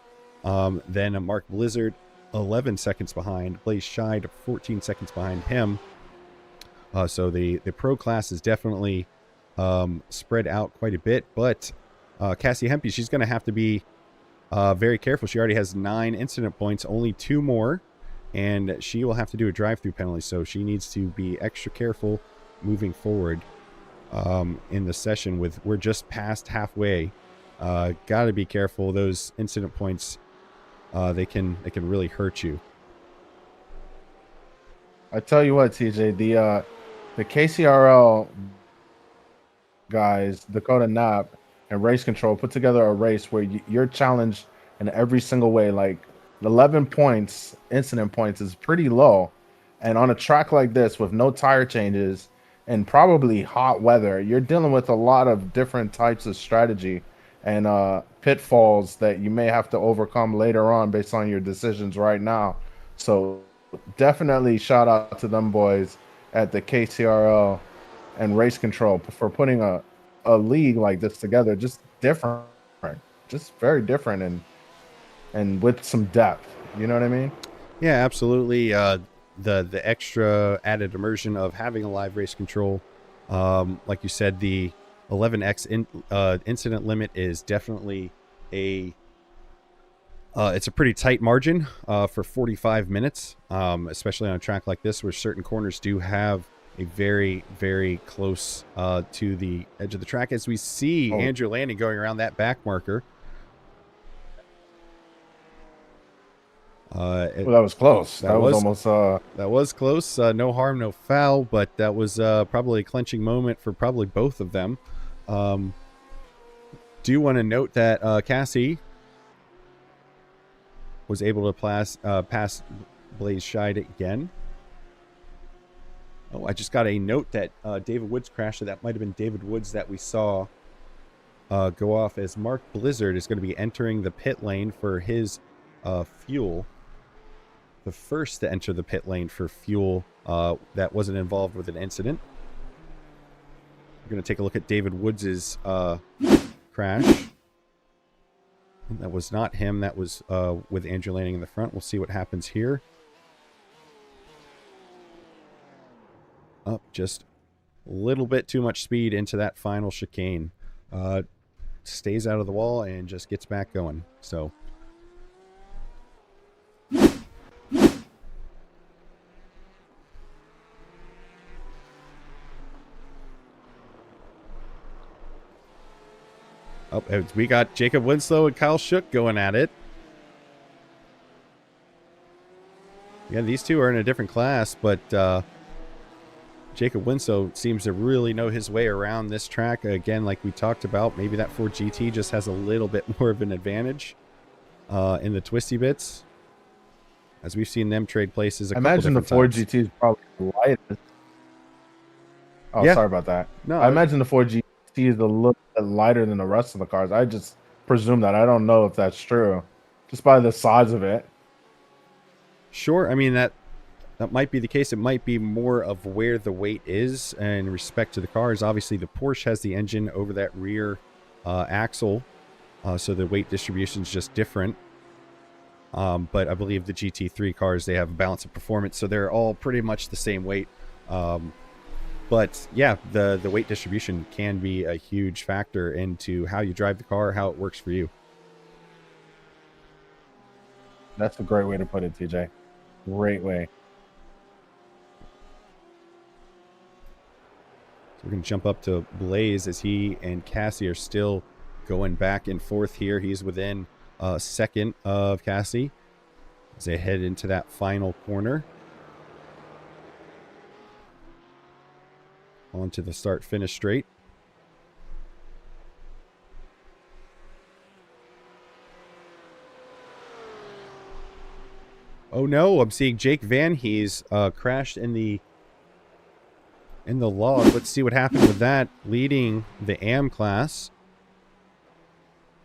A: Then Mark Blizzard, 11 seconds behind. Blaze Scheid, 14 seconds behind him. So the pro class is definitely spread out quite a bit. But Cassie Hempy, she's going to have to be very careful. She already has 9 incident points, only 2 more. And she will have to do a drive-through penalty. So she needs to be extra careful moving forward in the session. We're just past halfway. Got to be careful. Those incident points, they can really hurt you.
B: I tell you what, TJ, the KCRL guys, Dakota Knapp and Race Control, put together a race where you're challenged in every single way. Like 11 points, incident points, is pretty low. And on a track like this with no tire changes and probably hot weather, you're dealing with a lot of different types of strategy and pitfalls that you may have to overcome later on based on your decisions right now. So definitely shout out to them boys at the KCRL and Race Control for putting a league like this together. Just different, just very different, and with some depth. You know what I mean?
A: Yeah, absolutely. The extra added immersion of having a live Race Control, like you said, the 11x incident limit is definitely it's a pretty tight margin for 45 minutes, especially on a track like this where certain corners do have a very, very close to the edge of the track. As we see Andrew Lanning going around that back marker.
B: Well, that was close. That was almost
A: that was close. No harm, no foul, but that was probably a clenching moment for probably both of them. Do want to note that Cassie was able to pass Blaze Scheid again. Oh, I just got a note that David Woods crashed. That might have been David Woods that we saw go off, as Mark Blizzard is going to be entering the pit lane for his fuel. The first to enter the pit lane for fuel that wasn't involved with an incident. We're going to take a look at David Woods' crash. That was not him. That was with Andrew Lanning in the front. We'll see what happens here. Up just a little bit too much speed into that final chicane. Stays out of the wall and just gets back going. So we got Jacob Winslow and Kyle Shook going at it. Yeah, these two are in a different class, but Jacob Winslow seems to really know his way around this track. Again, like we talked about, maybe that Ford GT just has a little bit more of an advantage in the twisty bits, as we've seen them trade places a couple
B: imagine the Ford
A: times.
B: GT is probably the lightest. Oh,
A: Yeah.
B: sorry about that.
A: No,
B: I imagine the Ford GT is a little bit lighter than the rest of the cars. I just presume that. I don't know if that's true, just by the size of it.
A: Sure. I mean, that might be the case. It might be more of where the weight is in respect to the cars. Obviously, the Porsche has the engine over that rear axle, so the weight distribution is just different. But I believe the GT3 cars, they have a balance of performance, so they're all pretty much the same weight. But yeah, the weight distribution can be a huge factor into how you drive the car, how it works for you.
B: That's a great way to put it, TJ. Great way.
A: We're going to jump up to Blaze as he and Cassie are still going back and forth here. He's within a second of Cassie as they head into that final corner. On to the start-finish straight. Oh no, I'm seeing Jake Van Hees crashed in the log. Let's see what happened with that, leading the AM class.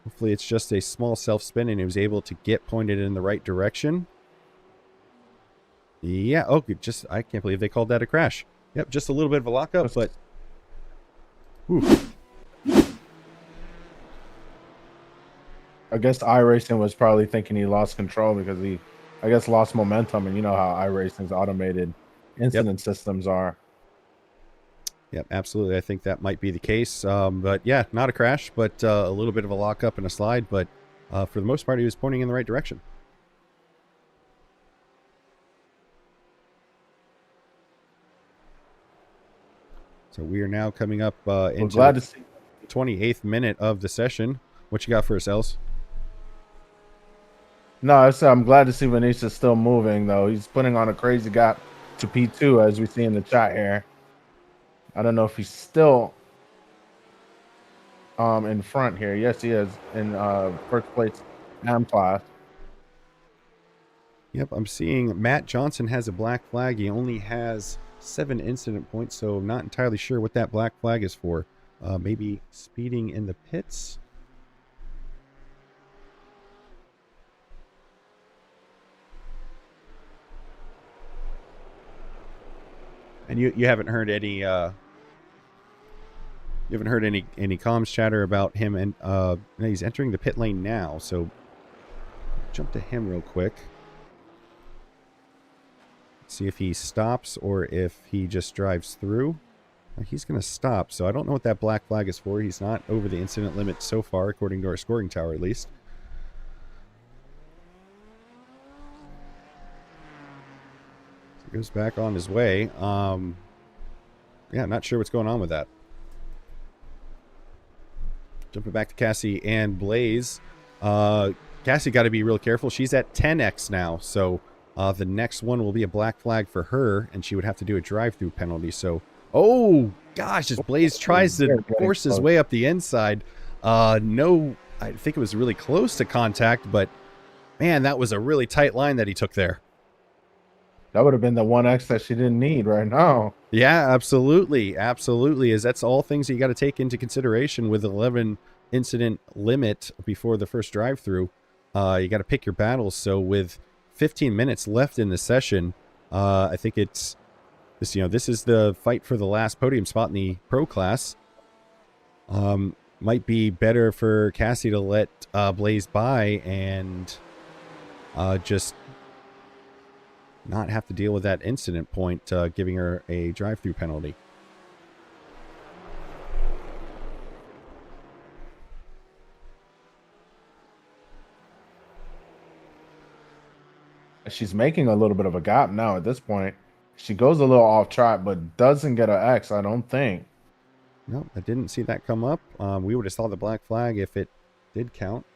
A: Hopefully it's just a small self-spin and he was able to get pointed in the right direction. Yeah, oh, I can't believe they called that a crash. Yep, just a little bit of a lockup, but whew.
B: I guess iRacing was probably thinking he lost control because he, I guess, lost momentum, and you know how iRacing's automated incident systems are.
A: Yep, absolutely. I think that might be the case. But yeah, not a crash, but a little bit of a lockup and a slide. But for the most part, he was pointing in the right direction. So we are now coming up into the 28th minute of the session. What you got for us, Els?
B: No, I'm glad to see Vinicius still moving, though. He's putting on a crazy gap to P2, as we see in the chat here. I don't know if he's still in front here. Yes, he is in first place AM class.
A: Yep, I'm seeing Matt Johnson has a black flag. He only has 7 incident points, so I'm not entirely sure what that black flag is for. Maybe speeding in the pits? And you haven't heard any any comms chatter about him, and he's entering the pit lane now, so jump to him real quick. See if he stops or if he just drives through. He's going to stop, so I don't know what that black flag is for. He's not over the incident limit so far, according to our scoring tower at least. So he goes back on his way. Yeah, not sure what's going on with that. Jumping back to Cassie and Blaze. Cassie got to be real careful. She's at 10x now, so the next one will be a black flag for her, and she would have to do a drive-through penalty. So, oh gosh, as Blaze tries to force his way up the inside, no, I think it was really close to contact, but man, that was a really tight line that he took there.
B: That would have been the 1x that she didn't need right now.
A: Yeah, absolutely, absolutely. As that's all things that you got to take into consideration with 11 incident limit before the first drive-through. You got to pick your battles. So with 15 minutes left in the session, I think it's this. This is the fight for the last podium spot in the pro class. Might be better for Cassie to let Blaze by and just not have to deal with that incident point, giving her a drive-through penalty.
B: She's making a little bit of a gap now at this point. She goes a little off track, but doesn't get an X, I don't think.
A: No, I didn't see that come up. We would have saw the black flag if it did count.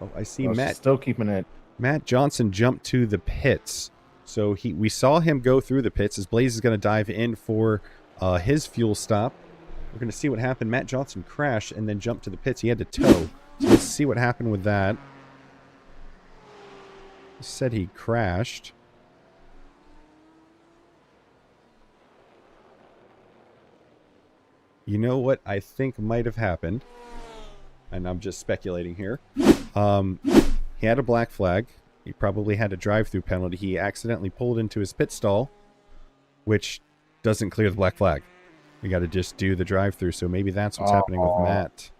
A: Oh, I see Matt.
B: Still keeping it.
A: Matt Johnson jumped to the pits. So we saw him go through the pits as Blaze is going to dive in for his fuel stop. We're going to see what happened. Matt Johnson crashed and then jumped to the pits. He had to tow. So let's see what happened with that. He said he crashed. You know what I think might have happened? And I'm just speculating here. He had a black flag. He probably had a drive-through penalty. He accidentally pulled into his pit stall, which doesn't clear the black flag. We got to just do the drive-through. So maybe that's what's happening with Matt.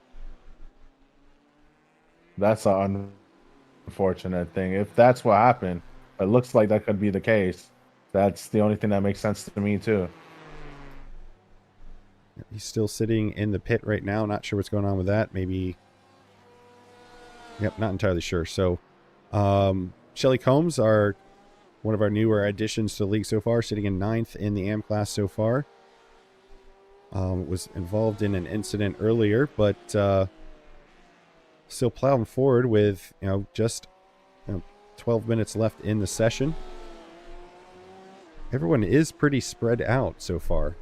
B: That's an unfortunate thing. If that's what happened, it looks like that could be the case. That's the only thing that makes sense to me too.
A: He's still sitting in the pit right now. Not sure what's going on with that. Maybe. Yep, not entirely sure. So, Shelly Combs, one of our newer additions to the league so far, sitting in 9th in the AM class so far. Was involved in an incident earlier, but still plowing forward with just 12 minutes left in the session. Everyone is pretty spread out so far.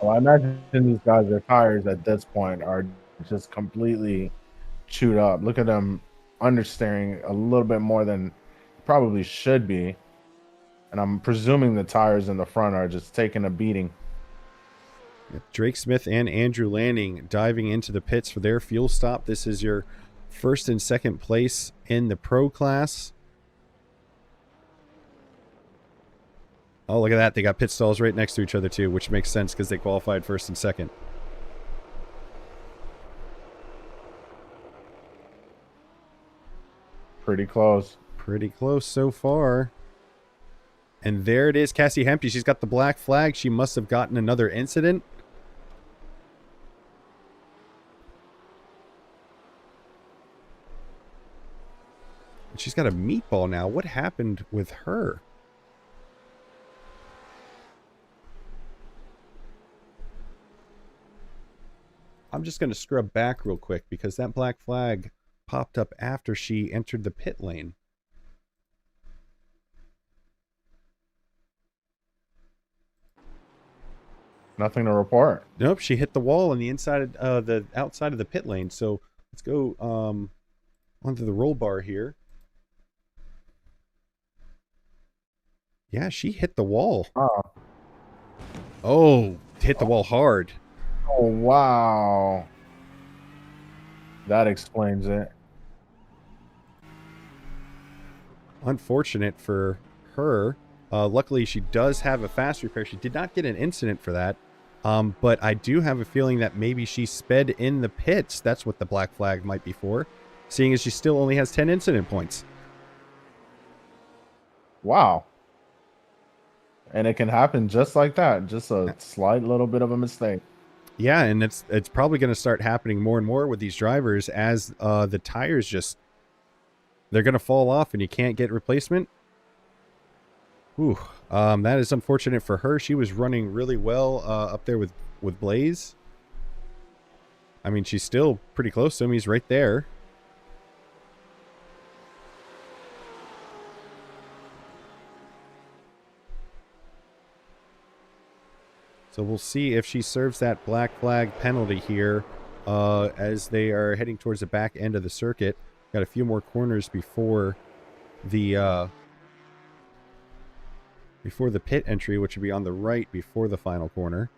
B: Well, I imagine these guys, their tires at this point are just completely chewed up. Look at them understeering a little bit more than probably should be. And I'm presuming the tires in the front are just taking a beating.
A: Drake Smith and Andrew Lanning diving into the pits for their fuel stop. This is your first and second place in the pro class. Oh, look at that. They got pit stalls right next to each other, too, which makes sense because they qualified first and second.
B: Pretty close.
A: Pretty close so far. And there it is, Cassie Hempy. She's got the black flag. She must have gotten another incident. And she's got a meatball now. What happened with her? I'm just going to scrub back real quick because that black flag popped up after she entered the pit lane.
B: Nothing to report.
A: Nope, she hit the wall on the inside of the outside of the pit lane. So let's go onto the roll bar here. Yeah, she hit the wall. Oh, hit the wall hard.
B: Oh, wow. That explains it.
A: Unfortunate for her. Luckily, she does have a fast repair. She did not get an incident for that. But I do have a feeling that maybe she sped in the pits. That's what the black flag might be for, seeing as she still only has 10 incident points.
B: Wow. And it can happen just like that. Just a slight little bit of a mistake.
A: Yeah, and it's probably going to start happening more and more with these drivers as the tires just, they're going to fall off and you can't get replacement. Ooh, that is unfortunate for her. She was running really well up there with Blaze. I mean, she's still pretty close to him. He's right there. So we'll see if she serves that black flag penalty here as they are heading towards the back end of the circuit. Got a few more corners before the pit entry, which would be on the right before the final corner.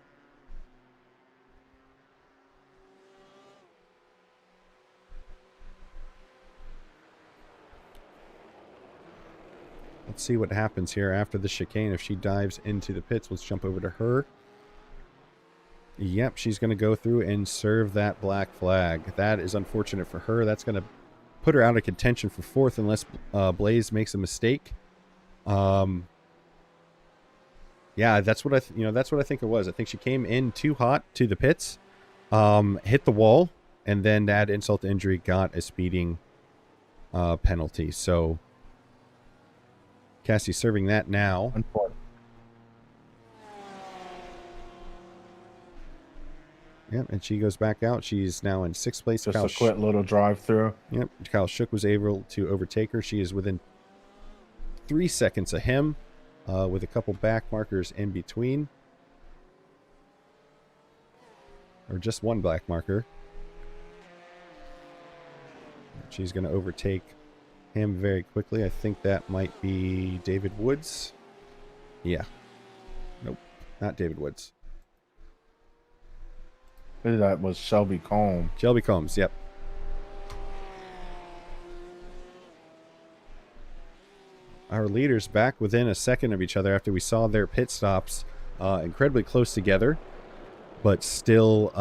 A: Let's see what happens here after the chicane. If she dives into the pits, let's jump over to her. Yep, she's going to go through and serve that black flag. That is unfortunate for her. That's going to put her out of contention for fourth unless Blaze makes a mistake. Yeah, that's what that's what I think it was. I think she came in too hot to the pits, hit the wall, and then that insult to injury got a speeding penalty. So Cassie serving that now. Yep, and she goes back out. She's now in 6th place.
B: Just a quick little drive-through.
A: Yep, Kyle Shook was able to overtake her. She is within 3 seconds of him, with a couple back markers in between. Or just one black marker. She's going to overtake him very quickly. I think that might be David Woods. Yeah. Nope, not David Woods.
B: That was Shelby Combs.
A: Shelby Combs, yep. Our leaders back within a second of each other after we saw their pit stops incredibly close together, but still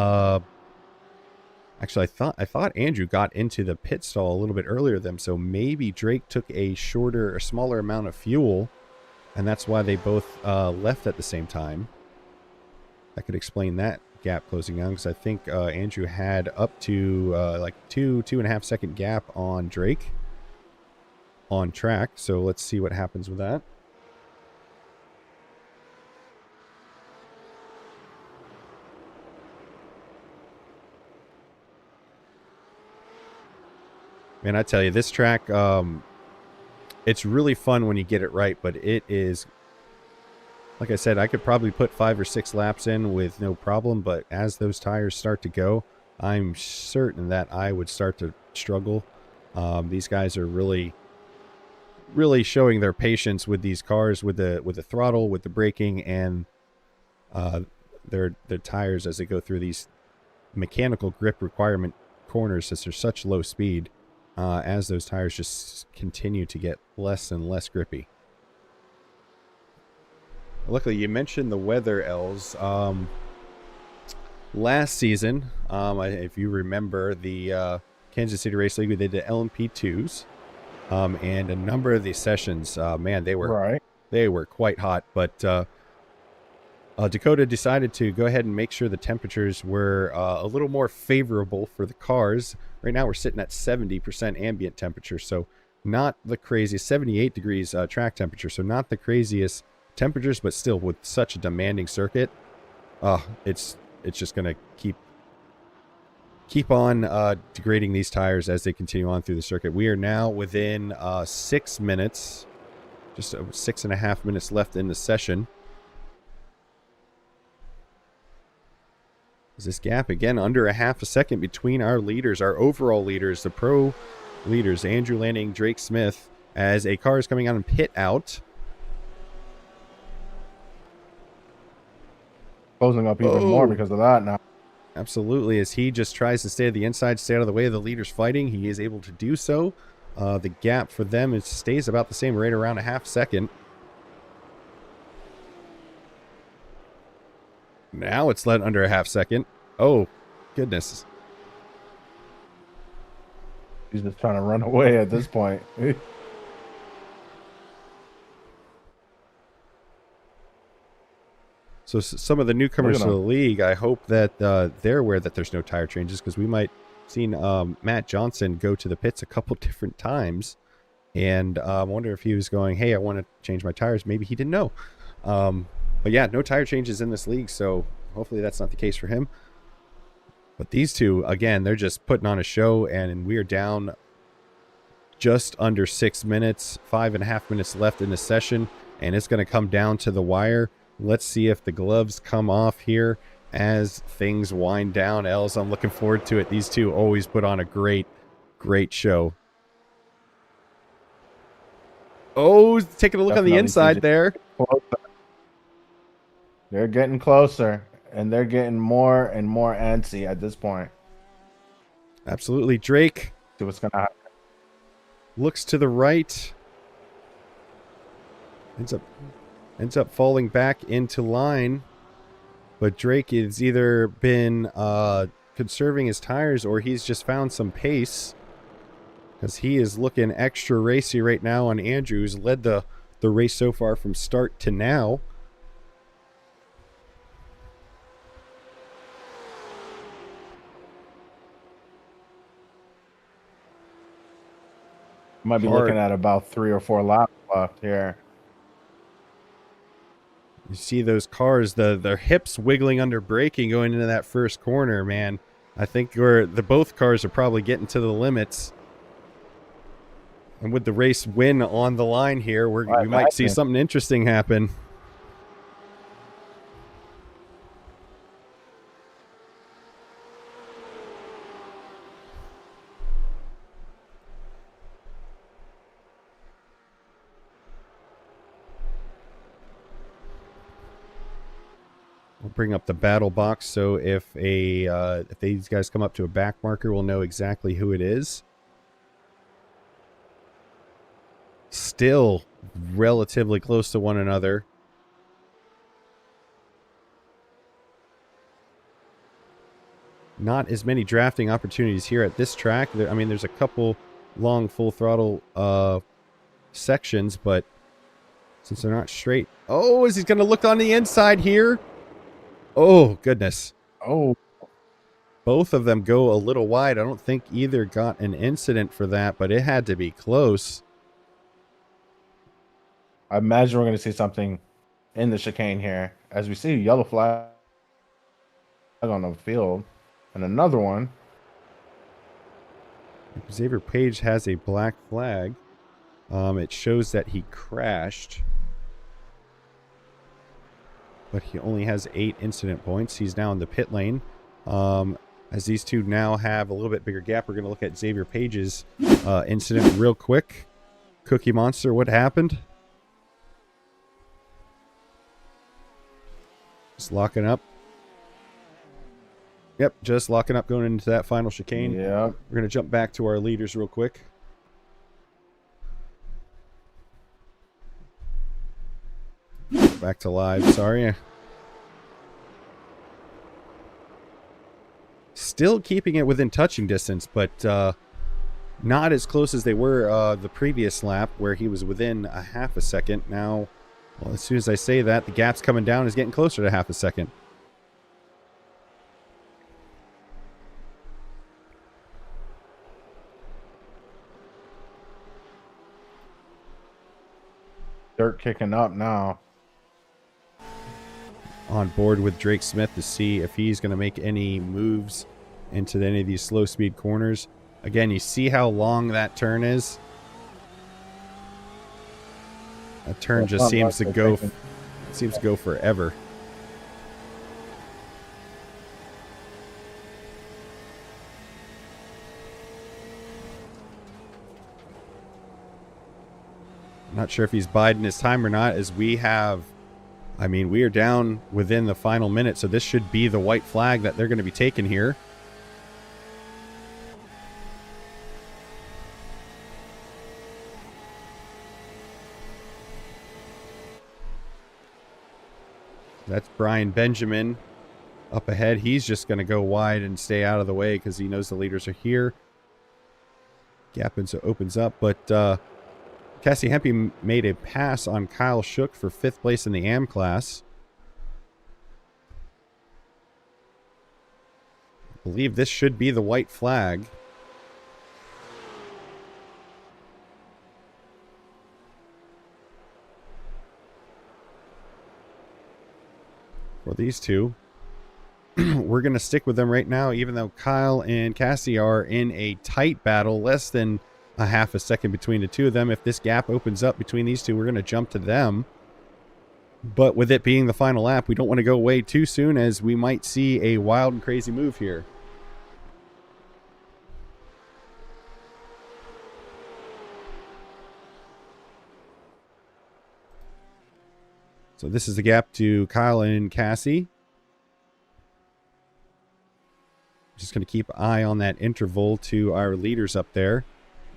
A: actually I thought Andrew got into the pit stall a little bit earlier than them, so maybe Drake took a smaller amount of fuel, and that's why they both left at the same time. That could explain that gap closing down, because I think Andrew had up to like 2.5 second gap on Drake on track. So let's see what happens with that. Man, I tell you, this track, it's really fun when you get it right, but it is, like I said, I could probably put 5 or 6 laps in with no problem, but as those tires start to go, I'm certain that I would start to struggle. These guys are really showing their patience with these cars, with the throttle, with the braking, and their tires as they go through these mechanical grip requirement corners, as they're such low speed, as those tires just continue to get less and less grippy. Luckily, you mentioned the weather, Els. Last season, if you remember the Kansas City Race League, we did the LMP2s, and a number of these sessions, man, they were quite hot. But Dakota decided to go ahead and make sure the temperatures were a little more favorable for the cars. Right now, we're sitting at 70% ambient temperature, so not the craziest. 78 degrees track temperature, so not the craziest temperatures, but still with such a demanding circuit, it's just gonna keep on degrading these tires as they continue on through the circuit. We are now within 6 minutes, just 6.5 minutes left in the session. Is this gap again under a half a second between our leaders, our overall leaders, the pro leaders, Andrew Lanning, Drake Smith, as a car is coming out and pit out.
B: Closing up even more because of that now.
A: Absolutely, as he just tries to stay at the inside, stay out of the way of the leaders fighting. He is able to do so. The gap for them stays about the same, right around a half second. Now it's led under a half second. Oh, goodness.
B: He's just trying to run away at this point.
A: So some of the newcomers to the league, I hope that they're aware that there's no tire changes, because we might seen Matt Johnson go to the pits a couple different times, and I wonder if he was going, hey, I want to change my tires. Maybe he didn't know. But yeah, no tire changes in this league, so hopefully that's not the case for him. But these two, again, they're just putting on a show, and we're down just under 6 minutes, 5.5 minutes left in the session, and it's going to come down to the wire. Let's see if the gloves come off here as things wind down. Els, I'm looking forward to it. These two always put on a great show. Oh, taking a look on the inside there.
B: They're getting closer, and they're getting more and more antsy at this point.
A: Absolutely. Drake
B: See what's gonna happen.
A: looks to the right. Ends up falling back into line. But Drake has either been conserving his tires, or he's just found some pace, because he is looking extra racy right now on Andrew, who's led the race so far from start to now.
B: Might be looking at about 3 or 4 laps left here.
A: You see those cars, their hips wiggling under braking going into that first corner, man. I think both cars are probably getting to the limits. And with the race win on the line here, we might see something interesting happen. We'll bring up the battle box, so if these guys come up to a back marker, we'll know exactly who it is. Still relatively close to one another. Not as many drafting opportunities here at this track. I mean, there's a couple long full throttle sections, but since they're not straight. Oh, is he going to look on the inside here? Oh, goodness.
B: Oh.
A: Both of them go a little wide. I don't think either got an incident for that, but it had to be close.
B: I imagine we're going to see something in the chicane here, as we see a yellow flag on the field, and another one.
A: Xavier Page has a black flag. It shows that he crashed, but he only has 8 incident points. He's now in the pit lane. As these two now have a little bit bigger gap, we're going to look at Xavier Page's incident real quick. Cookie Monster, what happened? Just locking up. Yep, just locking up going into that final chicane.
B: Yeah.
A: We're going to jump back to our leaders real quick. Back to live, sorry. Still keeping it within touching distance, but not as close as they were the previous lap, where he was within a half a second. Now, well, as soon as I say that, the gap's coming down, is getting closer to half a second.
B: Dirt kicking up now.
A: On board with Drake Smith to see if he's going to make any moves into any of these slow speed corners. Again, you see how long that turn is? That turn just seems to go forever. Not sure if he's biding his time or not, as we have, I mean, we are down within the final minute, so this should be the white flag that they're going to be taking here. That's Brian Benjamin up ahead. He's just going to go wide and stay out of the way because he knows the leaders are here. Gap opens up, but Cassie Hempy made a pass on Kyle Shook for 5th place in the AM class. I believe this should be the white flag. For these two. we're going to stick with them right now, even though Kyle and Cassie are in a tight battle, less than a half a second between the two of them. If this gap opens up between these two, we're going to jump to them. But with it being the final lap, we don't want to go away too soon, as we might see a wild and crazy move here. So this is the gap to Kyle and Cassie. Just going to keep an eye on that interval to our leaders up there.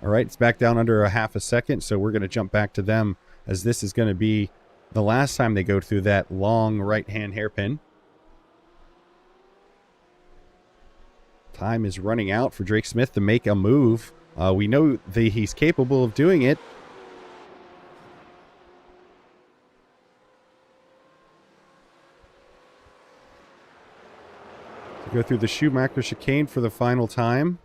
A: All right, it's back down under a half a second, so we're going to jump back to them, as this is going to be the last time they go through that long right-hand hairpin. Time is running out for Drake Smith to make a move. We know that he's capable of doing it. Go through the Schumacher chicane for the final time.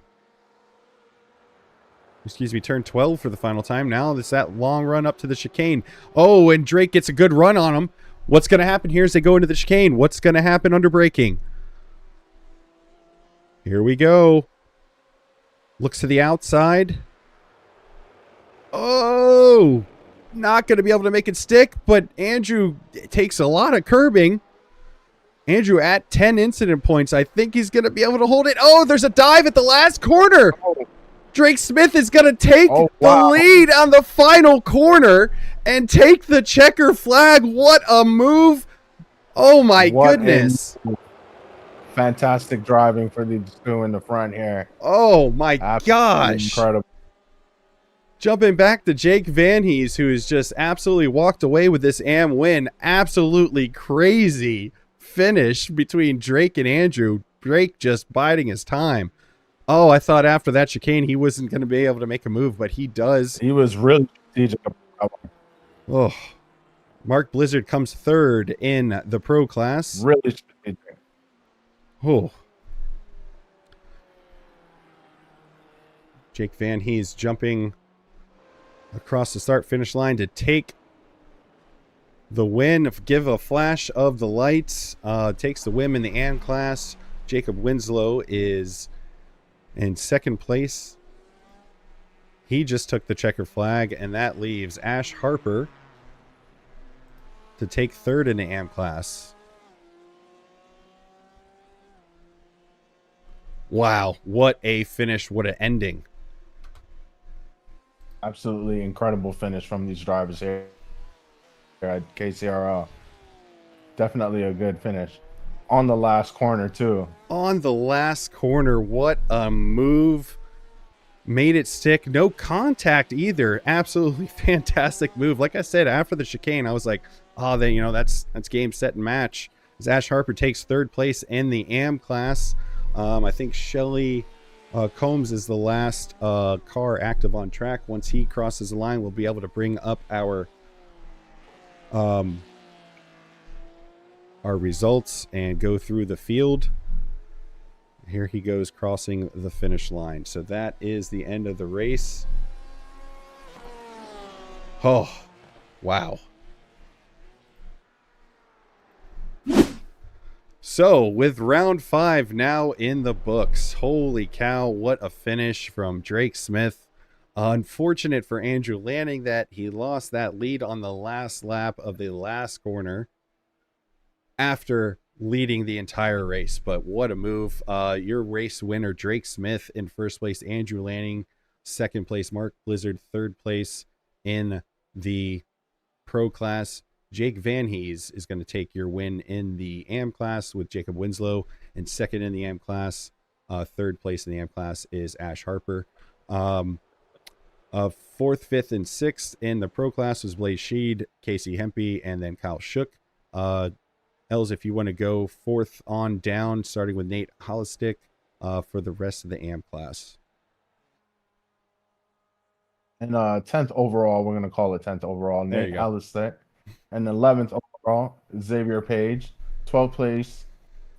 A: Excuse me, turn 12 for the final time. Now it's that long run up to the chicane. Oh, and Drake gets a good run on him. What's going to happen here as they go into the chicane? What's going to happen under braking? Here we go. Looks to the outside. Oh, not going to be able to make it stick, but Andrew takes a lot of curbing. Andrew at 10 incident points. I think he's going to be able to hold it. Oh, there's a dive at the last corner. Drake Smith is going to take the lead on the final corner and take the checker flag. What a move. Oh, my goodness.
B: Fantastic driving for the two in the front here.
A: Oh, my gosh.
B: Incredible.
A: Jumping back to Jake Van Hees, who has just absolutely walked away with this AM win. Absolutely crazy finish between Drake and Andrew. Drake just biding his time. Oh, I thought after that chicane he wasn't going to be able to make a move, but he does.
B: He was really strategic.
A: Oh, Mark Blizzard comes third in the pro class.
B: Really strategic.
A: Oh. Jake Van Hees jumping across the start-finish line to take the win, give a flash of the lights, takes the win in the AM class. Jacob Winslow is in second place. He just took the checker flag, and that leaves Ash Harper to take third in the AM class. Wow, what a finish, what an ending.
B: Absolutely incredible finish from these drivers here at KCRL. Definitely a good finish. On the last corner, too.
A: On the last corner, what a move. Made it stick. No contact either. Absolutely fantastic move. Like I said, after the chicane, I was like, oh, then, you know, that's game, set, and match. As Ash Harper takes third place in the AM class. I think Shelly Combs is the last car active on track. Once he crosses the line, we'll be able to bring up our results and go through the field. Here he goes crossing the finish line. So that is the end of the race. Oh, wow. So with round 5 now in the books, holy cow, what a finish from Drake Smith. Unfortunate for Andrew Lanning that he lost that lead on the last lap of the last corner after leading the entire race. But what a move. Your race winner, Drake Smith, in first place. Andrew Lanning, second place. Mark Blizzard, third place in the pro class. Jake Van Hees is going to take your win in the AM class with Jacob Winslow, and second in the AM class. Third place in the AM class is Ash Harper. Fourth, fifth, and sixth in the pro class was Blaze Sheed, Casey Hempy, and then Kyle Shook. Els, if you want to go fourth on down, starting with Nate Hollistick for the rest of the AM class.
B: And 10th overall, we're going to call it 10th overall, Nate Hollistick. And 11th overall, Xavier Page. 12th place,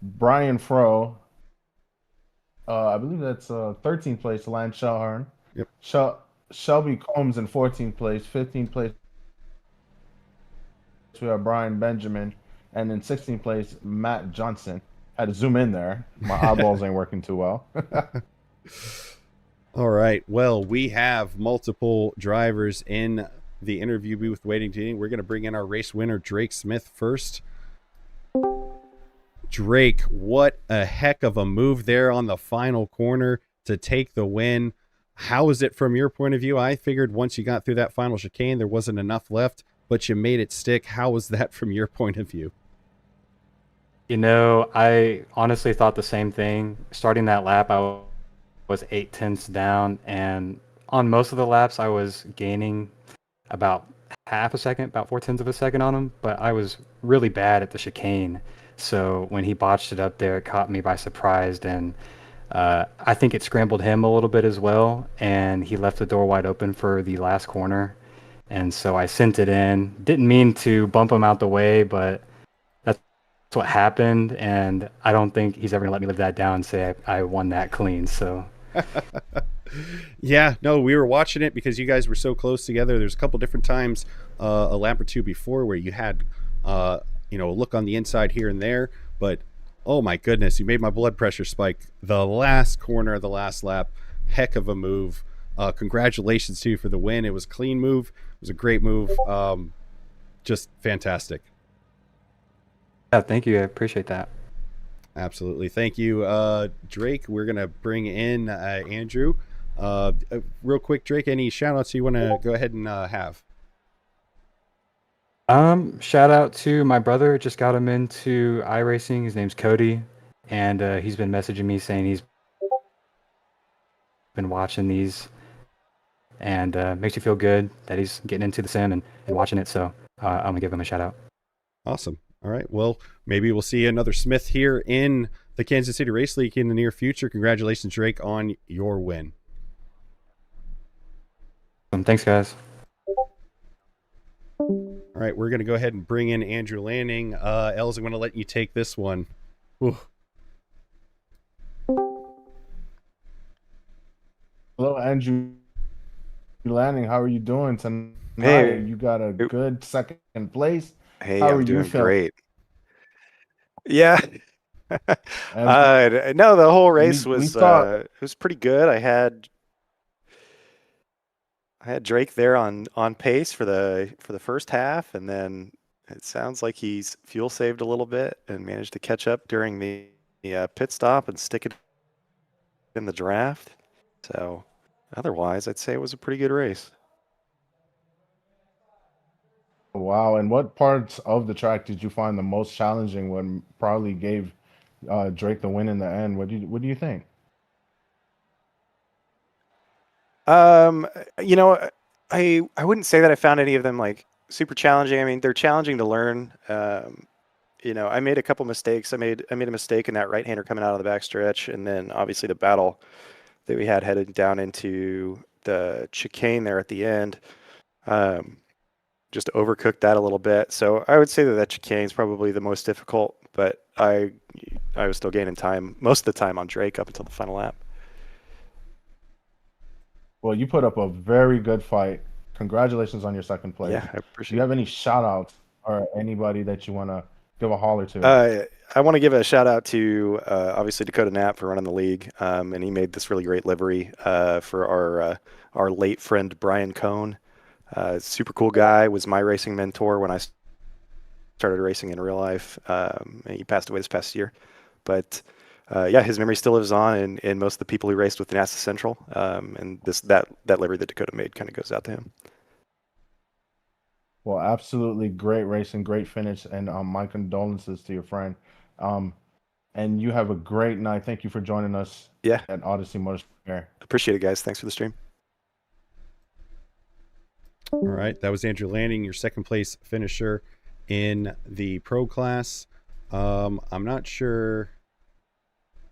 B: Brian Froh. I believe that's 13th place, Lance Shellhorn.
A: Yep.
B: Shelby Combs in 14th place. 15th place, we have Brian Benjamin. And in 16th place, Matt Johnson had to zoom in there. My eyeballs ain't working too well.
A: All right. Well, we have multiple drivers in the interview booth waiting to. We're going to bring in our race winner, Drake Smith, first. Drake, what a heck of a move there on the final corner to take the win. How is it from your point of view? I figured once you got through that final chicane, there wasn't enough left, but you made it stick. How was that from your point of view?
D: You know, I honestly thought the same thing. Starting that lap, I was 8 tenths down, and on most of the laps, I was gaining about half a second, about 4 tenths of a second on him, but I was really bad at the chicane. So when he botched it up there, it caught me by surprise, and I think it scrambled him a little bit as well, and he left the door wide open for the last corner. And so I sent it in. Didn't mean to bump him out the way, but that's what happened, and I don't think he's ever going to let me live that down and say I won that clean. So
A: Yeah, no, we were watching it because you guys were so close together. There's a couple different times, a lap or two before, where you had a look on the inside here and there, but oh my goodness, you made my blood pressure spike the last corner of the last lap. Heck of a move. Congratulations to you for the win. It was a clean move. It was a great move. Just fantastic.
D: yeah, thank you. I appreciate that.
A: Absolutely. Thank you, Drake. We're going to bring in Andrew. Real quick, Drake, any shout outs you want to go ahead and have?
D: Shout out to my brother. Just got him into iRacing. His name's Cody, and he's been messaging me saying he's been watching these, and makes you feel good that he's getting into the sim and watching it. So I'm gonna give him a shout out.
A: Awesome. All right. Well, maybe we'll see another Smith here in the Kansas City Race League in the near future. Congratulations, Drake, on your win.
D: Thanks, guys.
A: All right, we're going to go ahead and bring in Andrew Lanning. Els, I'm going to let you take this one. Ooh.
B: Hello, Andrew Lanning. How are you doing tonight?
E: Hey.
B: You got a good second place.
E: Hey,
B: How are
E: I'm
B: you
E: doing
B: feeling?
E: great. Yeah. No, the whole race
B: we
E: was
B: thought-
E: it was pretty good. I had Drake there on pace for the first half, and then it sounds like he's fuel saved a little bit and managed to catch up during the pit stop and stick it in the draft. So otherwise, I'd say it was a pretty good race.
B: Wow. And what parts of the track did you find the most challenging when probably gave Drake the win in the end? What do you think?
E: You know, I wouldn't say that I found any of them like super challenging. I mean, they're challenging to learn. You know, I made a couple mistakes. I made a mistake in that right-hander coming out of the backstretch, and then obviously the battle that we had headed down into the chicane there at the end. Just overcooked that a little bit. So I would say that chicane is probably the most difficult, but I was still gaining time most of the time on Drake up until the final lap.
B: Well, you put up a very good fight. Congratulations on your second place.
E: Yeah, I
B: Do
E: appreciate
B: you
E: it.
B: have any shout outs or anybody that you want to give a holler to?
E: I want to give a shout out to obviously Dakota Knapp for running the league, and he made this really great livery for our late friend Brian Cohn. Super cool guy, was my racing mentor when I started racing in real life. And he passed away this past year, but yeah, his memory still lives on in most of the people who raced with NASA Central, and that livery that Dakota made kind of goes out to him.
B: Well, absolutely great racing, great finish, and my condolences to your friend. And you have a great night. Thank you for joining us
E: Yeah,
B: at Odyssey Motorsports.
E: appreciate it, guys. Thanks for the stream.
A: All right, that was Andrew Lanning, your second place finisher in the pro class. I'm not sure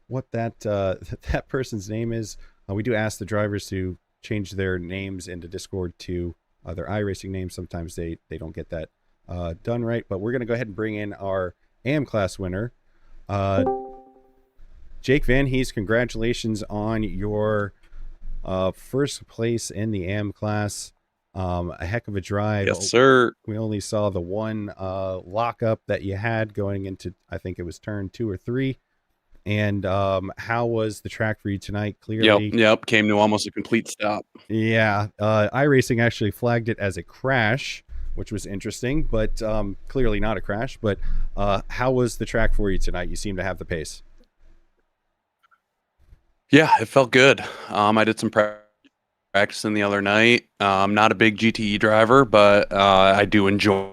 A: what that that person's name is. We do ask the drivers to change their names into Discord to their iRacing names. Sometimes they don't get that done right, but we're going to go ahead and bring in our AM class winner, Jake Van Hees. Congratulations on your first place in the AM class. A heck of a drive.
F: Yes, sir.
A: We only saw the one lockup that you had going into, I think it was turn 2 or 3. And how was the track for you tonight? Clearly,
F: Yep. Came to almost a complete stop.
A: yeah. iRacing actually flagged it as a crash, which was interesting, but clearly not a crash. But how was the track for you tonight? You seem to have the pace.
F: Yeah, it felt good. I did some practicing the other night. I'm not a big GTE driver, but I do enjoy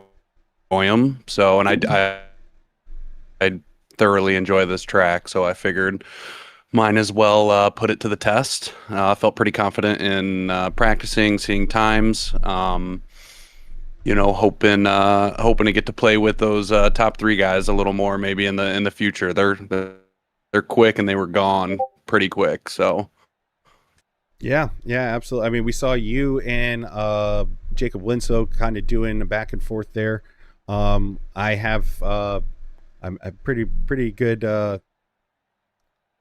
F: them. So, and I thoroughly enjoy this track. So I figured might as well put it to the test. I felt pretty confident in practicing, seeing times. Hoping to get to play with those top 3 guys a little more maybe in the future. They're quick and they were gone pretty quick. So
A: Yeah, absolutely. I mean, we saw you and Jacob Winslow kind of doing a back and forth there. I have I'm a pretty good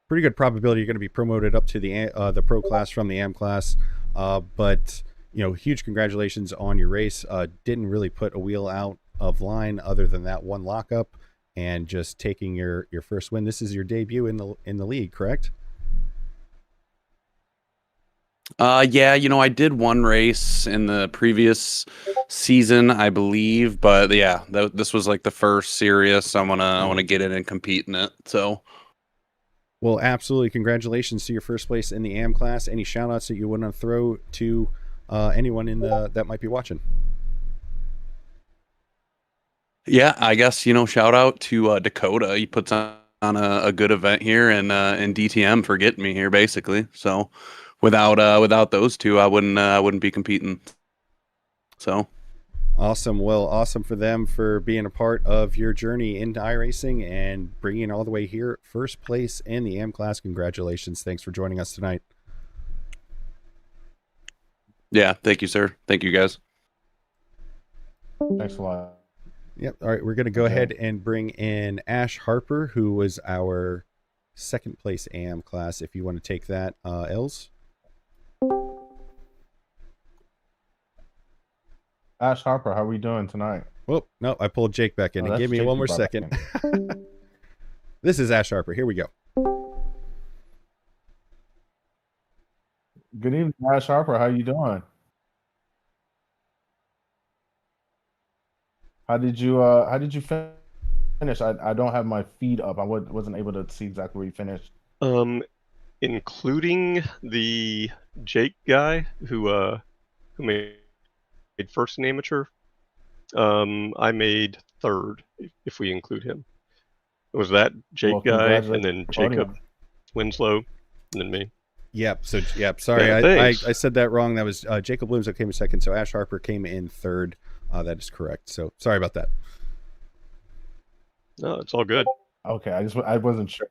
A: probability you're going to be promoted up to the pro class from the AM class. But huge congratulations on your race. Didn't really put a wheel out of line other than that one lockup and just taking your first win. This is your debut in the league, correct?
F: Yeah, I did one race in the previous season, I believe, but yeah, this was like the first serious. I want to get in and compete in it. So,
A: well, absolutely, congratulations to your first place in the AM class. Any shout outs that you want to throw to anyone that might be watching?
F: Yeah, I guess shout out to Dakota. He puts on a good event here, and DTM for getting me here, basically. So. Without those two, I wouldn't be competing. So
A: awesome. Well, awesome for them for being a part of your journey into iRacing and bringing it all the way here, first place in the AM class. Congratulations! Thanks for joining us tonight.
F: Yeah, thank you, sir. Thank you, guys.
B: Thanks a lot.
A: Yep. All right, we're going to go ahead and bring in Ash Harper, who was our second place AM class. If you want to take that, Els.
B: Ash Harper, how are we doing tonight?
A: Well, no, I pulled Jake back in. And give me one more second. This is Ash Harper. Here we go.
B: Good evening, Ash Harper. How you doing? How did you finish? I don't have my feed up. I wasn't able to see exactly where you finished.
G: Including the Jake guy who made first in amateur. I made third if we include him. It was that Jake guy and then Jacob Winslow and then me.
A: Yep. So sorry, I said that wrong. That was Jacob Winslow came in second. So Ash Harper came in third. That is correct. So sorry about that.
G: No, it's all good.
B: Okay, I wasn't sure.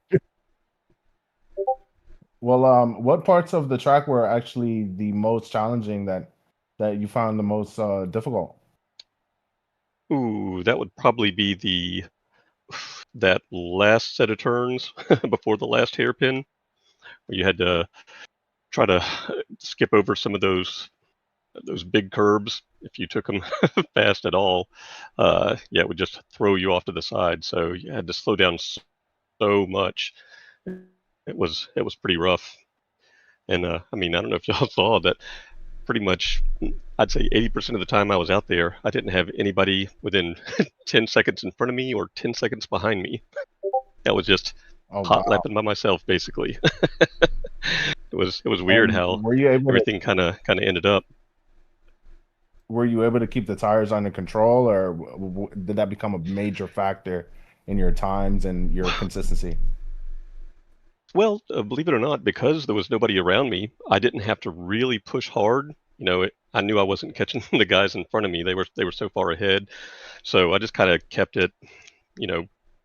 B: Well, what parts of the track were actually the most challenging that you found the most difficult?
G: Ooh, that would probably be that last set of turns before the last hairpin, where you had to try to skip over some of those big curbs if you took them fast at all. It would just throw you off to the side. So you had to slow down so much. It was pretty rough. And I don't know if y'all saw that. Pretty much, I'd say 80% of the time I was out there, I didn't have anybody within 10 seconds in front of me or 10 seconds behind me. That was just hot lapping by myself, basically. It was weird how everything kind of ended up.
B: Were you able to keep the tires under control, or did that become a major factor in your times and your consistency?
G: Well, believe it or not, because there was nobody around me, I didn't have to really push hard. I knew I wasn't catching the guys in front of me. They were so far ahead. So I just kind of kept it,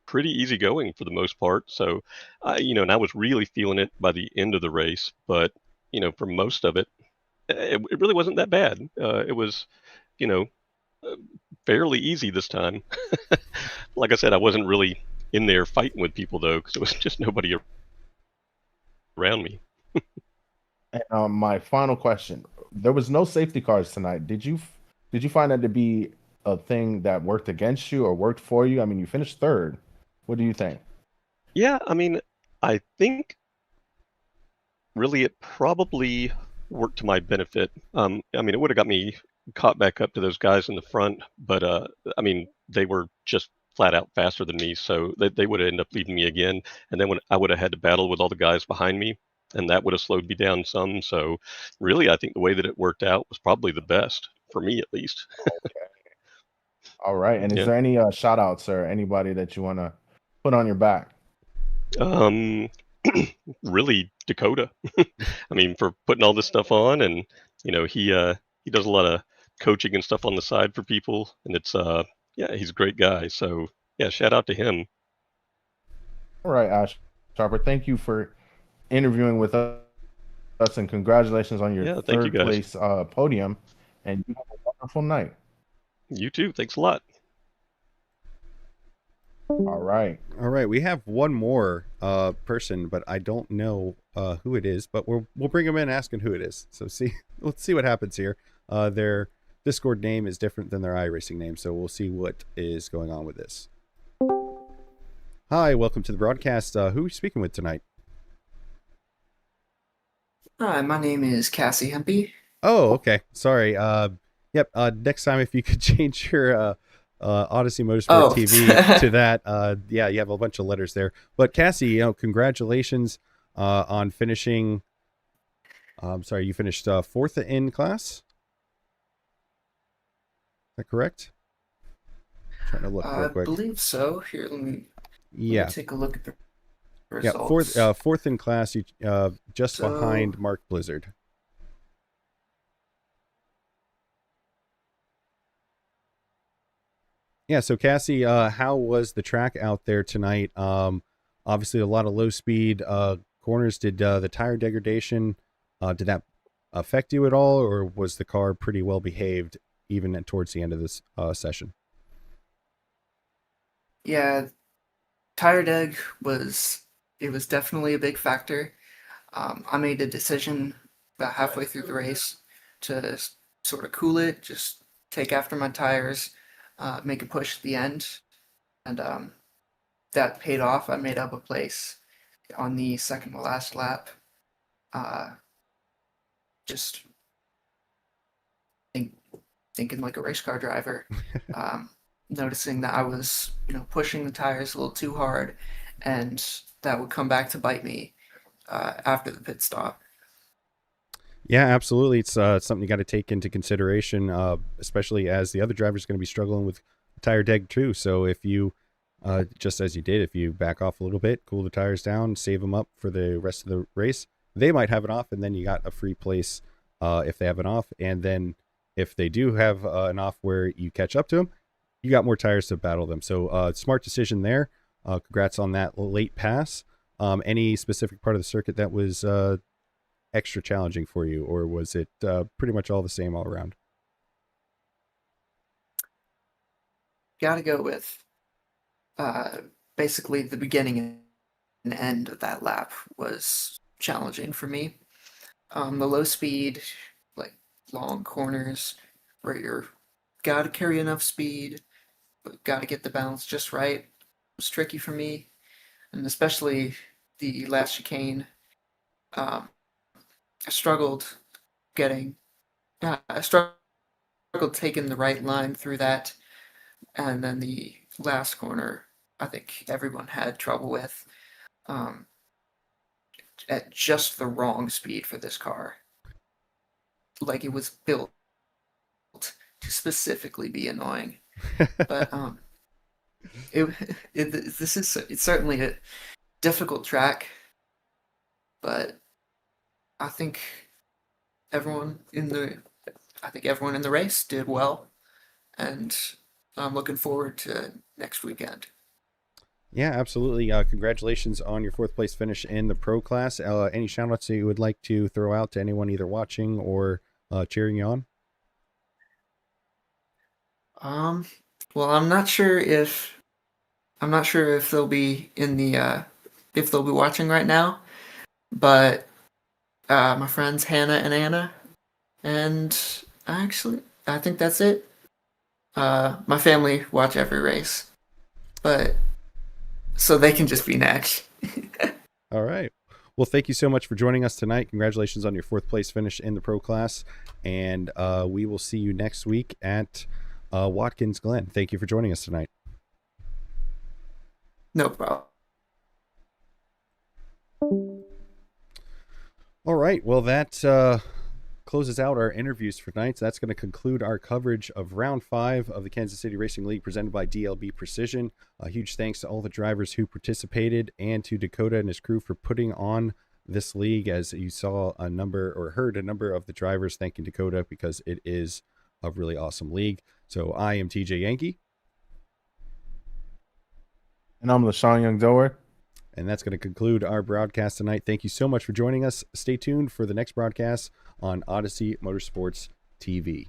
G: pretty easy going for the most part. So, and I was really feeling it by the end of the race. But, for most of it, it really wasn't that bad. It was, fairly easy this time. Like I said, I wasn't really in there fighting with people, though, because there was just nobody around me.
B: And my final question: there was no safety cars tonight. Did you find that to be a thing that worked against you or worked for you? I mean, you finished third. What do you think?
G: Yeah, I think really it probably worked to my benefit. I mean, it would have got me caught back up to those guys in the front, but I mean, they were just flat out faster than me, so they would have ended up leading me again. And then when I would have had to battle with all the guys behind me, and that would have slowed me down some. So really, I think the way that it worked out was probably the best for me, at least.
B: All right. And is
G: Yeah.
B: there any shout outs or anybody that you want to put on your back?
G: Really Dakota. I mean, for putting all this stuff on, and he does a lot of coaching and stuff on the side for people, and it's yeah, he's a great guy. So yeah, shout out to him.
B: All right, Ash Sharper. Thank you for interviewing with us, and congratulations on your
G: Yeah, thank you,
B: third
G: guys.
B: place podium. And you have a wonderful night.
G: You too. Thanks a lot.
B: All right.
A: All right, we have one more person, but I don't know who it is. But we'll bring him in asking who it is. So let's see what happens here. Their Discord name is different than their iRacing name, so we'll see what is going on with this. Hi, welcome to the broadcast. Who are we speaking with tonight?
H: Hi, my name is Cassie Hempy.
A: Oh, okay. Sorry. Yep. Next time, if you could change your Odyssey Motorsports TV to that. Yeah, you have a bunch of letters there. But Cassie, congratulations on finishing. I'm sorry, you finished fourth in class. Is that correct? Trying to look real
H: I
A: quick.
H: believe so. Here, let me take a look at the results.
A: Yeah, fourth in class. You just
H: So-
A: behind Mark Blizzard. Yeah, so Cassie, how was the track out there tonight? Obviously, a lot of low speed corners. Did the tire degradation, did that affect you at all, or was the car pretty well behaved even towards the end of this session?
H: Yeah, tire deg was definitely a big factor. I made a decision about halfway through the race to sort of cool it, just take after my tires, make a push at the end, and that paid off. I made up a place on the second to last lap. Just thinking like a race car driver, noticing that I was, pushing the tires a little too hard, and that would come back to bite me after the pit stop.
A: Yeah, absolutely. It's something you got to take into consideration, especially as the other driver's going to be struggling with tire deg too. So if you, just as you did, if you back off a little bit, cool the tires down, save them up for the rest of the race, they might have it off, and then you got a free place if they have it off. And then if they do have an off where you catch up to them, you got more tires to battle them. So smart decision there. Congrats on that late pass. Any specific part of the circuit that was extra challenging for you, or was it pretty much all the same all around?
H: Gotta go with basically the beginning and end of that lap was challenging for me. The low speed, like long corners where you're gotta carry enough speed, but gotta get the balance just right, was tricky for me. And especially the last chicane. I struggled I struggled taking the right line through that. And then the last corner, I think everyone had trouble with at just the wrong speed for this car. Like it was built to specifically be annoying. But it's certainly a difficult track, but I think everyone in the race did well, and I'm looking forward to next weekend.
A: Yeah, absolutely. Congratulations on your fourth place finish in the pro class. Any shout outs that you would like to throw out to anyone either watching or cheering you on?
H: Well, I'm not sure if they'll be in the if they'll be watching right now, but my friends Hannah and Anna, and actually I think that's it. My family watch every race, but so they can just be next.
A: All right. Well, thank you so much for joining us tonight. Congratulations on your 4th place finish in the pro class. And we will see you next week at Watkins Glen. Thank you for joining us tonight.
H: No problem.
A: All right. Well, that closes out our interviews for tonight. So that's going to conclude our coverage of round 5 of the Kansas City Racing League presented by DLB Precision. A huge thanks to all the drivers who participated and to Dakota and his crew for putting on this league. As you saw a number or heard a number of the drivers thanking Dakota because it is a really awesome league. So I am TJ Yankee.
B: And I'm Lesean Young-Dilworth.
A: And that's going to conclude our broadcast tonight. Thank you so much for joining us. Stay tuned for the next broadcast on Odyssey Motorsports TV.